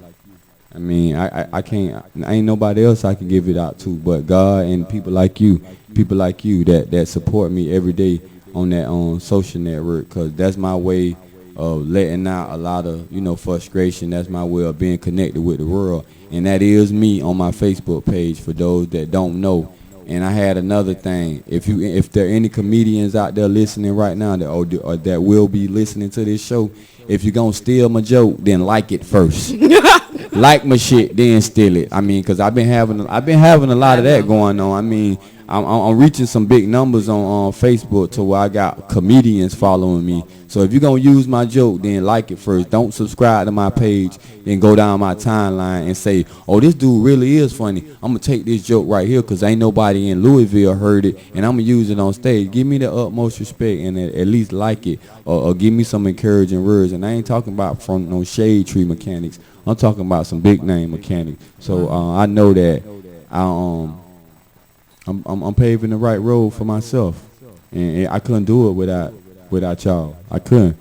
I mean, I can't. Ain't nobody else I can give it out to but God and people like you that support me every day on that social network, because that's my way of letting out a lot of frustration. That's my way of being connected with the world, and that is me on my Facebook page for those that don't know. And I had another thing. If there are any comedians out there listening right now that will be listening to this show, if you're gonna steal my joke, then like it first. Like my shit, then steal it. I mean, because I've been having a lot of that going on. I mean, I'm reaching some big numbers on Facebook to where I got comedians following me. So if you're going to use my joke, then like it first. Don't subscribe to my page and go down my timeline and say, oh, this dude really is funny. I'm going to take this joke right here because ain't nobody in Louisville heard it, and I'm going to use it on stage. Give me the utmost respect and at least like it, or give me some encouraging words. And I ain't talking about from no shade tree mechanics. I'm talking about some big name mechanics. So I know that I'm paving the right road for myself, and I couldn't do it without y'all. I couldn't.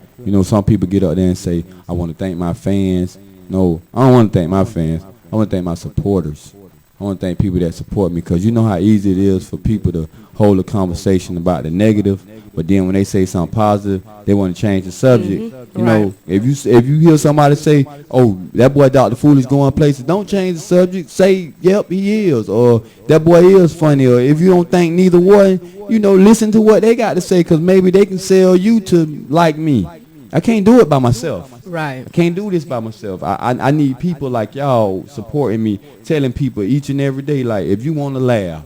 Some people get up there and say, I want to thank my fans. No, I don't want to thank my fans. I want to thank my supporters. I want to thank people that support me, because you know how easy it is for people to hold a conversation about the negative, but then when they say something positive, they want to change the subject. If you hear somebody say, oh, that boy Dr. Foolish going places, don't change the subject. Say, yep, he is, or that boy is funny. Or if you don't think neither one, listen to what they got to say, because maybe they can sell you to like me. I can't do it by myself. Right. I can't do this by myself. I need people like y'all supporting me, telling people each and every day, like, if you want to laugh,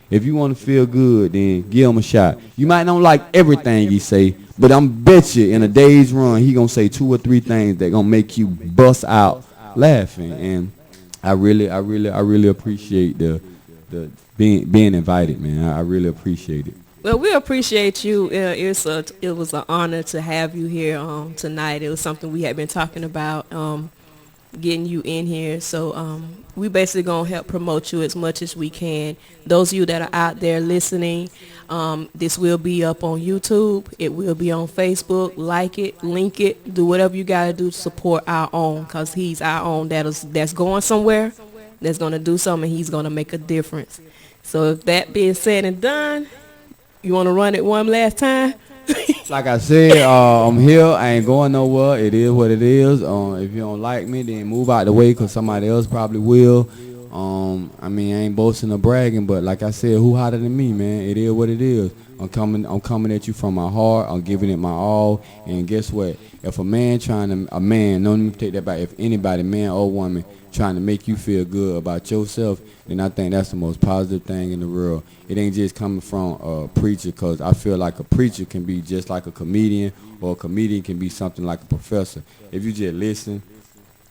if you want to feel good, then give him a shot. You might not like everything he say, but I'm bet you in a day's run, he going to say 2 or 3 things that going to make you bust out laughing. And I really appreciate the being invited, man. I really appreciate it. Well, we appreciate you. It was an honor to have you here tonight. It was something we had been talking about, getting you in here. So we basically going to help promote you as much as we can. Those of you that are out there listening, this will be up on YouTube. It will be on Facebook. Like it, link it, do whatever you got to do to support our own, because he's our own that's going somewhere, that's going to do something, he's going to make a difference. So if that being said and done, you want to run it one last time? Like I said, I'm here. I ain't going nowhere. It is what it is. If you don't like me, then move out the way, because somebody else probably will. I mean, I ain't boasting or bragging, but like I said, who hotter than me, man? It is what it is. I'm coming at you from my heart. I'm giving it my all. And guess what? If a man, no, let me take that back. If anybody, man or woman, trying to make you feel good about yourself, then I think that's the most positive thing in the world. It ain't just coming from a preacher, because I feel like a preacher can be just like a comedian, or a comedian can be something like a professor. If you just listen,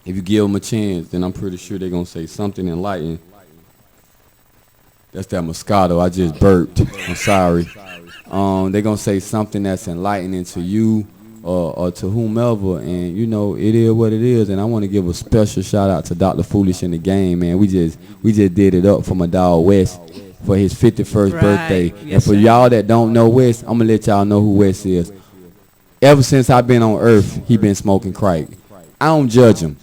if you give them a chance, then I'm pretty sure they're going to say something enlightening. That's that Moscato. I just burped. I'm sorry. They're going to say something that's enlightening to you or to whomever. And, you know, it is what it is. And I want to give a special shout out to Dr. Foolish in the game, man. We just did it up for my dog Wes for his 51st birthday. Yes, and for y'all that don't know Wes, I'm going to let y'all know who Wes is. Ever since I've been on earth, he been smoking crack. I don't judge him.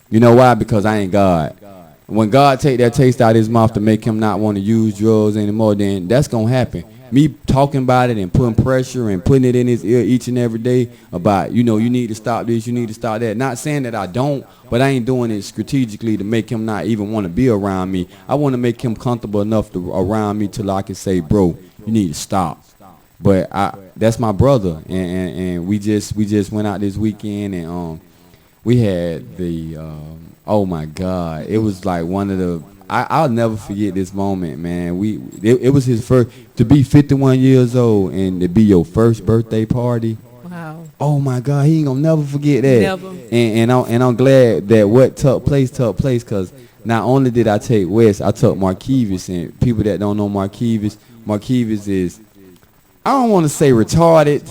You know why? Because I ain't God. When God take that taste out of his mouth to make him not want to use drugs anymore, then that's going to happen. Me talking about it and putting pressure and putting it in his ear each and every day about, you know, you need to stop this, you need to stop that. Not saying that I don't, but I ain't doing it strategically to make him not even want to be around me. I want to make him comfortable enough around me till I can say, bro, you need to stop. But that's my brother, and we just went out this weekend, and we had the oh my God, it was like one of the I'll never forget this moment, man. It was his first, to be 51 years old and to be your first birthday party. Wow. Oh my God, he ain't gonna never forget that. Never. And I'm glad that what took place, because not only did I take Wes, I took Markevis, and people that don't know Markevis is, I don't want to say retarded,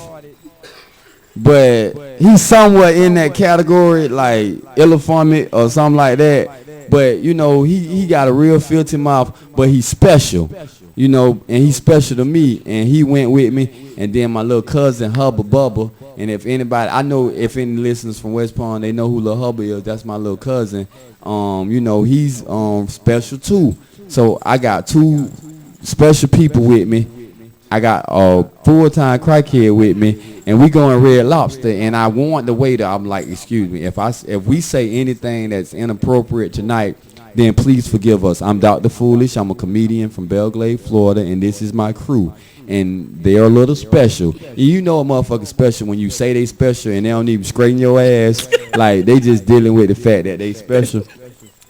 but he's somewhat in that category, like Illifomit or something like that. But, you know, he got a real filthy mouth, but he's special, you know, and he's special to me. And he went with me, and then my little cousin, Hubba Bubba. And if anybody, I know if any listeners from West Palm, they know who Lil Hubba is. That's my little cousin. You know, he's special too. So I got two special people with me. I got a full-time crackhead with me, and we going Red Lobster, and I want the waiter. I'm like, excuse me, if we say anything that's inappropriate tonight, then please forgive us. I'm Dr. Foolish. I'm a comedian from Belgrade, Florida, and this is my crew, and they're a little special. And you know a motherfucker special when you say they special and they don't even straighten your ass. Like, they just dealing with the fact that they special.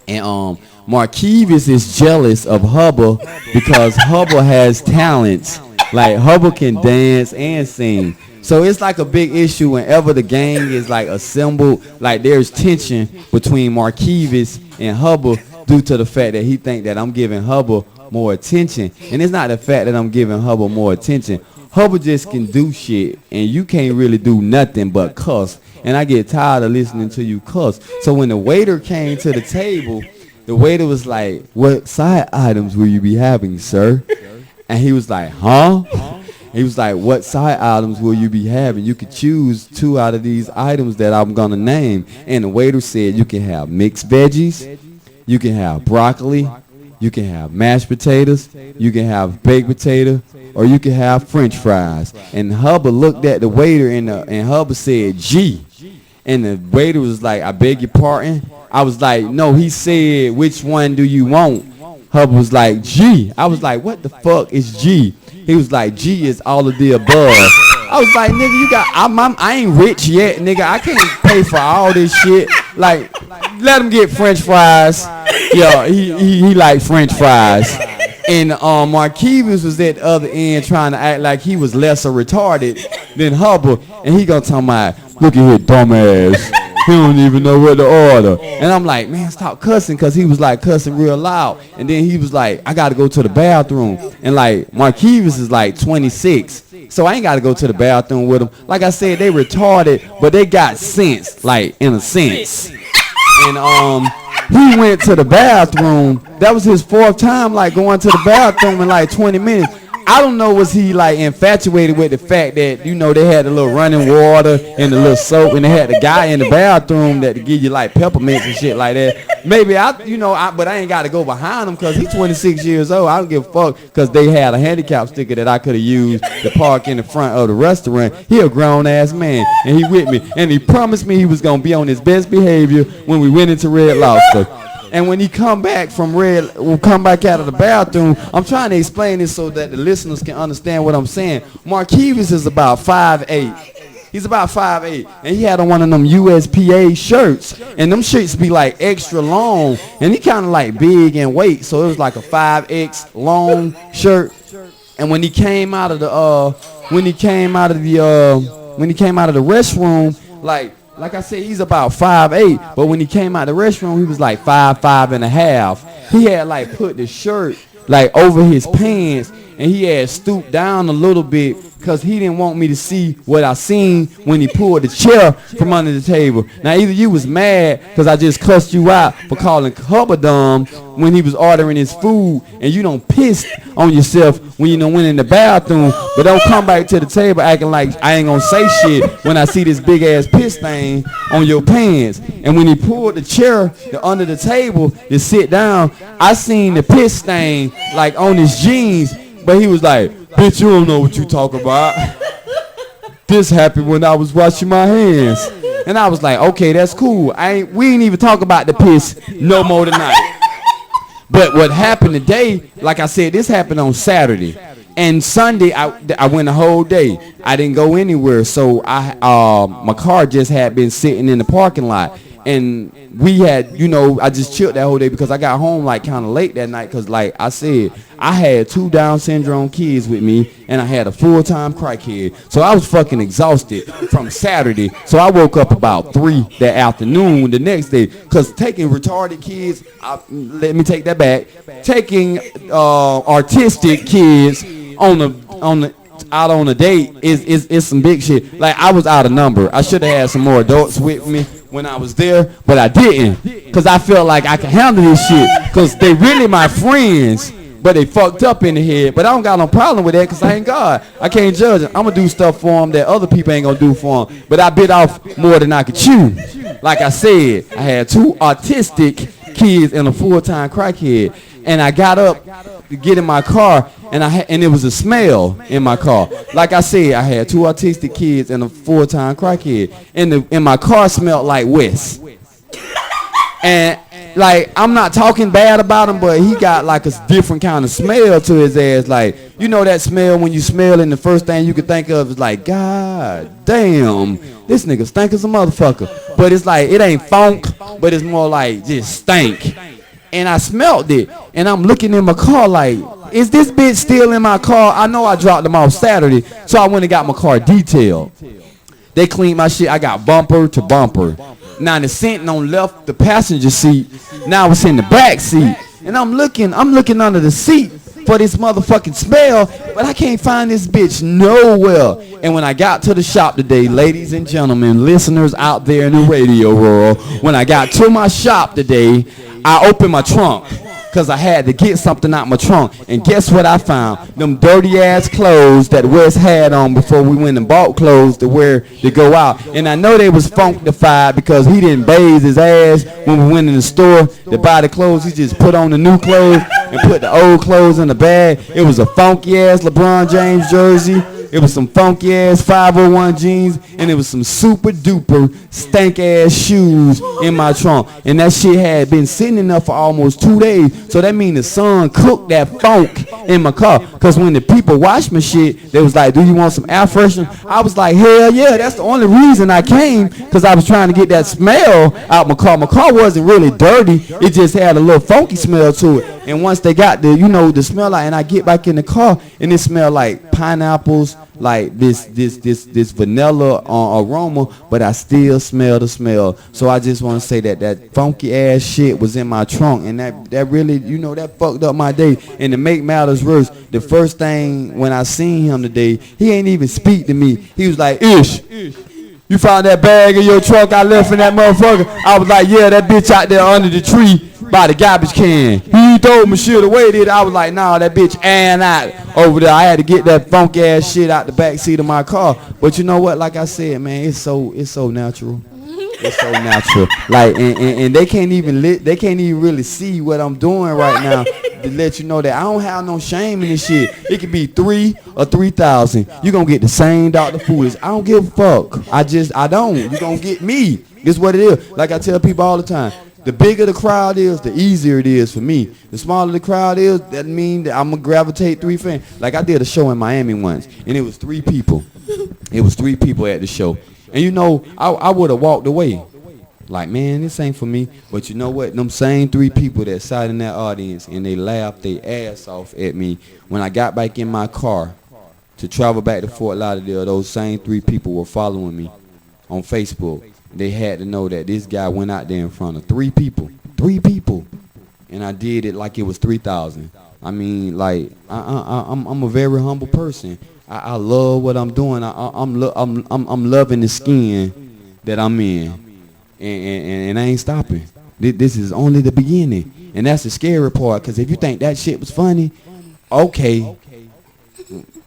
And Markevis is jealous of Hubba because Hubba has talents. Like, Hubba can dance and sing. So it's like a big issue whenever the gang is like assembled. Like, there's tension between Markevis and Hubba due to the fact that he think that I'm giving Hubba more attention. And it's not the fact that I'm giving Hubba more attention. Hubba just can do shit, and you can't really do nothing but cuss. And I get tired of listening to you cuss. So when the waiter came to the table, the waiter was like, "What side items will you be having, sir?" And he was like, "Huh?" He was like, "What side items will you be having? You could choose 2 out of these items that I'm going to name." And the waiter said, "You can have mixed veggies, you can have broccoli, you can have mashed potatoes, you can have baked potato, or you can have french fries." And Hubba looked at the waiter, and Hubba said, "G." And the waiter was like, "I beg your pardon?" I was like, "No, he said, which one do you want?" Hubba was like, "G." I was like, "What the fuck is G?" He was like, "G is all of the above." I was like, "Nigga, I ain't rich yet, nigga. I can't pay for all this shit. Like, let him get french fries." Yeah, he like french fries. And Markevis was at the other end trying to act like he was lesser retarded than Hubba. And he gonna tell my, "Look at here, dumbass. He don't even know what to order." And I'm like, "Man, stop cussing," because he was like cussing real loud. And then he was like, "I got to go to the bathroom." And like, Markevis is like 26. So I ain't got to go to the bathroom with him. Like I said, they retarded, but they got sense, like, in a sense. And he went to the bathroom. That was his 4th time, like, going to the bathroom in like 20 minutes. I don't know, was he like infatuated with the fact that, you know, they had the little running water and the little soap, and they had the guy in the bathroom that to give you like peppermints and shit like that. Maybe but I ain't got to go behind him because he's 26 years old. I don't give a fuck because they had a handicap sticker that I could have used to park in the front of the restaurant. He a grown ass man, and he with me, and he promised me he was gonna be on his best behavior when we went into Red Lobster. And when he come back out of the bathroom, I'm trying to explain this so that the listeners can understand what I'm saying. Marquise is about 5'8". He's about 5'8", and he had on one of them USPA shirts, and them shirts be like extra long, and he kind of like big in weight, so it was like a 5X long shirt. And when he came out of the restroom, like I said, he's about 5'8", but when he came out of the restroom, he was like 5'5.5". He had like put the shirt like over his pants, and he had stooped down a little bit because he didn't want me to see what I seen when he pulled the chair from under the table. Now, either you was mad because I just cussed you out for calling Hubba dumb when he was ordering his food, and you done pissed on yourself when you done went in the bathroom, but don't come back to the table acting like I ain't gonna say shit when I see this big ass piss stain on your pants. And when he pulled the chair under the table to sit down, I seen the piss stain like on his jeans, but he was like, bitch, you don't know what you talk about. This happened when I was washing my hands. And I was like, okay, that's cool. We ain't even talk about the piss no more tonight. But what happened today, like I said, this happened on Saturday. And Sunday, I went a whole day. I didn't go anywhere. So my car just had been sitting in the parking lot. And we had, I just chilled that whole day because I got home like kind of late that night because, like I said, I had 2 Down syndrome kids with me and I had a full-time crackhead. So I was fucking exhausted from Saturday. So I woke up about 3 that afternoon the next day because taking retarded kids, let me take that back, taking artistic kids out on a date is some big shit. Like, I was out of number. I should have had some more adults with me when I was there, but I didn't because I felt like I could handle this shit because they really my friends, but they fucked up in the head. But I don't got no problem with that because I ain't God. I can't judge them. I'm going to do stuff for them that other people ain't going to do for them. But I bit off more than I could chew. Like I said, I had 2 autistic kids and a full-time crackhead. And I got up to get in my car, and it was a smell in my car. Like I said, I had 2 autistic kids and a full-time crackhead. And my car smelled like Wes. And like, I'm not talking bad about him, but he got like a different kind of smell to his ass. Like, you know that smell when you smell and the first thing you can think of is like, God damn, this nigga stink as a motherfucker. But it's like, it ain't funk, but it's more like just stink. And I smelled it, and I'm looking in my car like, is this bitch still in my car? I know I dropped them off Saturday, so I went and got my car detailed. They cleaned my shit. I got bumper to bumper. Now the scent on left the passenger seat. Now it's in the back seat, and I'm looking under the seat for this motherfucking smell, but I can't find this bitch nowhere. And when I got to the shop today, ladies and gentlemen, listeners out there in the radio world, when I got to my shop today, I opened my trunk because I had to get something out my trunk. And guess what I found? Them dirty ass clothes that Wes had on before we went and bought clothes to wear to go out. And I know they was funkified because he didn't bathe his ass when we went in the store to buy the clothes. He just put on the new clothes and put the old clothes in the bag. It was a funky ass LeBron James jersey. It was some funky ass 501 jeans, and it was some super duper stank ass shoes in my trunk. And that shit had been sitting in there for almost 2 days. So that means the sun cooked that funk in my car. Cause when the people washed my shit, they was like, do you want some air freshener? I was like, hell yeah, that's the only reason I came, cause I was trying to get that smell out my car. My car wasn't really dirty, it just had a little funky smell to it. And once they got the, the smell out, and I get back in the car, and it smelled like pineapples, like this vanilla aroma, but I still smell the smell. So I just want to say that funky ass shit was in my trunk, and that really, that fucked up my day. And to make matters worse, the first thing when I seen him today, he ain't even speak to me. He was like, Ish, you found that bag in your trunk I left in that motherfucker? I was like, yeah, that bitch out there under the tree by the garbage can. He told me shit away did. I was like, nah, that bitch and out over there. I had to get that funky ass shit out the back seat of my car. But you know what? Like I said, man, it's so natural. It's so natural. Like, and they can't even really see what I'm doing right now to let you know that I don't have no shame in this shit. It could be 3 or 3,000. You gonna get the same Dr. Foolish. I don't give a fuck. I don't. You gonna get me. This is what it is. Like I tell people all the time. the bigger the crowd is, the easier it is for me. The smaller the crowd is, that means that I'm going to gravitate 3 fans. Like I did a show in Miami once, and it was 3 people. It was 3 people at the show. And you know, I would have walked away. Like, man, this ain't for me. But you know what? Them same 3 people that sat in that audience and they laughed their ass off at me. When I got back in my car to travel back to Fort Lauderdale, those same 3 people were following me on Facebook. They had to know that this guy went out there in front of 3 people. 3 people. And I did it like it was 3,000. I mean, like, I'm a very humble person. I love what I'm doing. I'm loving the skin that I'm in. And I ain't stopping. This is only the beginning. And that's the scary part, because if you think that shit was funny, okay,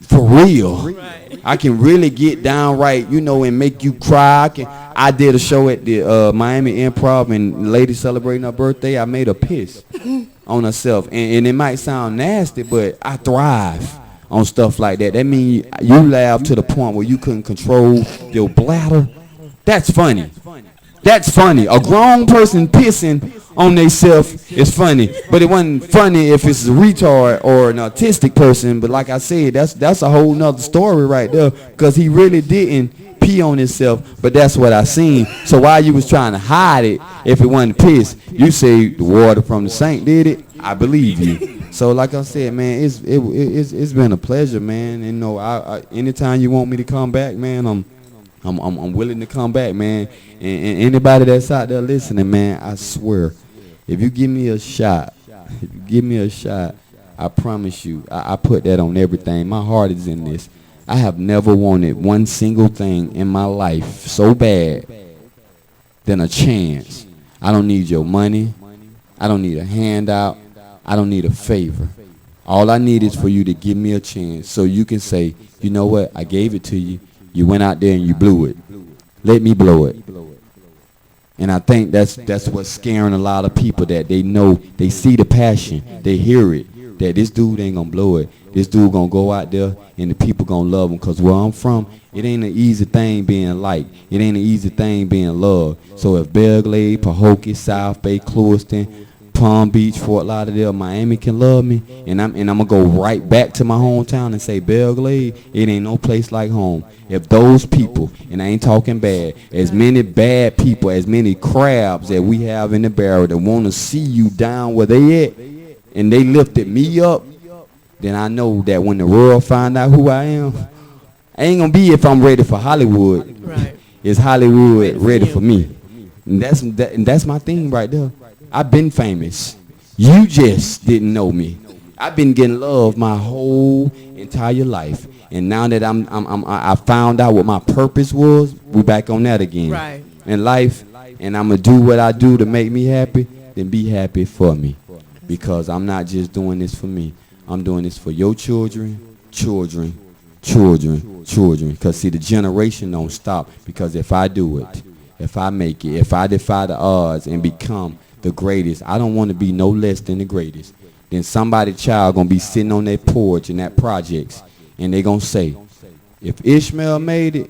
for real, I can really get downright, you know, and make you cry. I did a show at the Miami Improv, and lady celebrating her birthday, I made her piss on herself. And it might sound nasty, but I thrive on stuff like that. That means you laugh to the point where you couldn't control your bladder. That's funny. That's funny. A grown person pissing on themselves is funny, but it wasn't funny if it's a retard or an autistic person. But like I said, that's a whole nother story right there, because he really didn't pee on himself, but that's what I seen. So while you was trying to hide it, if it wasn't piss, you say the water from the sink did it, I believe you. So like I said, man, it's been a pleasure, man. And, you know, I anytime you want me to come back, man, I'm willing to come back, man. And anybody that's out there listening, man, I swear, if you give me a shot, I promise you, I put that on everything. My heart is in this. I have never wanted one single thing in my life so bad than a chance. I don't need your money. I don't need a handout. I don't need a favor. All I need is for you to give me a chance so you can say, you know what, I gave it to you. You went out there and you blew it. Let me blow it. And I think that's what's scaring a lot of people, that they know, they see the passion, they hear it, that this dude ain't gonna blow it. This dude gonna go out there and the people gonna love him. Because where I'm from, it ain't an easy thing being liked. It ain't an easy thing being loved. So if Belle Glade, Pahokee, South Bay, Clewiston, Palm Beach, Fort Lauderdale, Miami can love me, and I'm gonna go right back to my hometown and say, Belle Glade, it ain't no place like home. If those people, and I ain't talking bad, as many bad people, as many crabs that we have in the barrel that want to see you down where they at, and they lifted me up, then I know that when the world find out who I am, I ain't gonna be if I'm ready for Hollywood. Right. It's Hollywood ready for me. And that's my thing right there. I've been famous. You just didn't know me. I've been getting love my whole entire life, and now that I found out what my purpose was, we back on that again. Right. In life, and I'm gonna do what I do to make me happy. Then be happy for me, because I'm not just doing this for me. I'm doing this for your children, children, children, children. Because see, the generation don't stop. Because if I do it, if I make it, if I defy the odds and become the greatest, I don't want to be no less than the greatest. Then somebody's child gonna be sitting on their porch in that projects, and they gonna say, if Ishmael made it,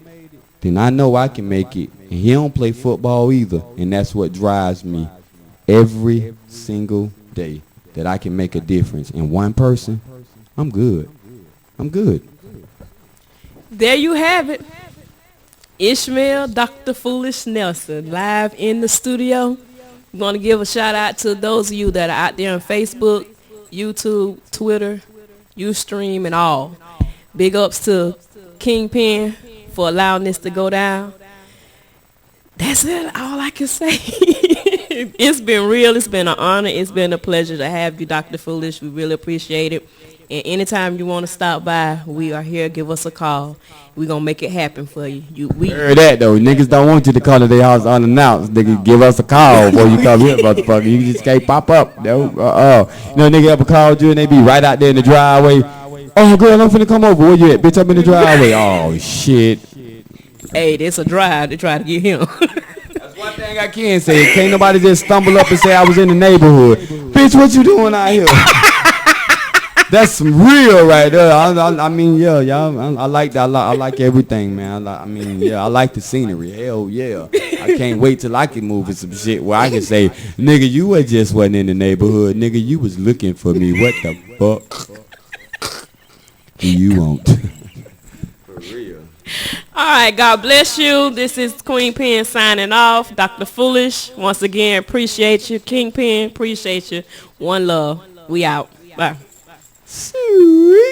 then I know I can make it. And he don't play football either. And that's what drives me every single day, that I can make a difference in one person. I'm good. I'm good. There you have it. Ishmael, Dr. Foolish Nelson, live in the studio. I'm going to give a shout out to those of you that are out there on Facebook, YouTube, Twitter, Ustream, and all. Big ups to Kingpin for allowing this to go down. That's it. All I can say. It's been real. It's been an honor. It's been a pleasure to have you, Dr. Foolish. We really appreciate it. And anytime you want to stop by, we are here. Give us a call. We're going to make it happen for you. We heard that, though. Niggas don't want you to come to their house unannounced. Nigga, give us a call before you come here, motherfucker. You just can't pop up. No. You know, nigga ever called you and they be right out there in the driveway. Oh, girl, I'm finna come over. Where you at? Bitch, I'm in the driveway. Oh, shit. Hey, there's a drive to try to get him. That's one thing I can say. Can't nobody just stumble up and say I was in the neighborhood. Bitch, what you doing out here? That's some real right there. I mean, yeah, y'all. I like that. I like everything, man. I mean, yeah, I like the scenery. Hell yeah. I can't wait till I can move in some shit where I can say, nigga, you just wasn't in the neighborhood. Nigga, you was looking for me. What the fuck do you want? For real. All right, God bless you. This is Queen Pen signing off. Dr. Foolish, once again, appreciate you. King Pen, appreciate you. One love. We out. Bye. Sweet.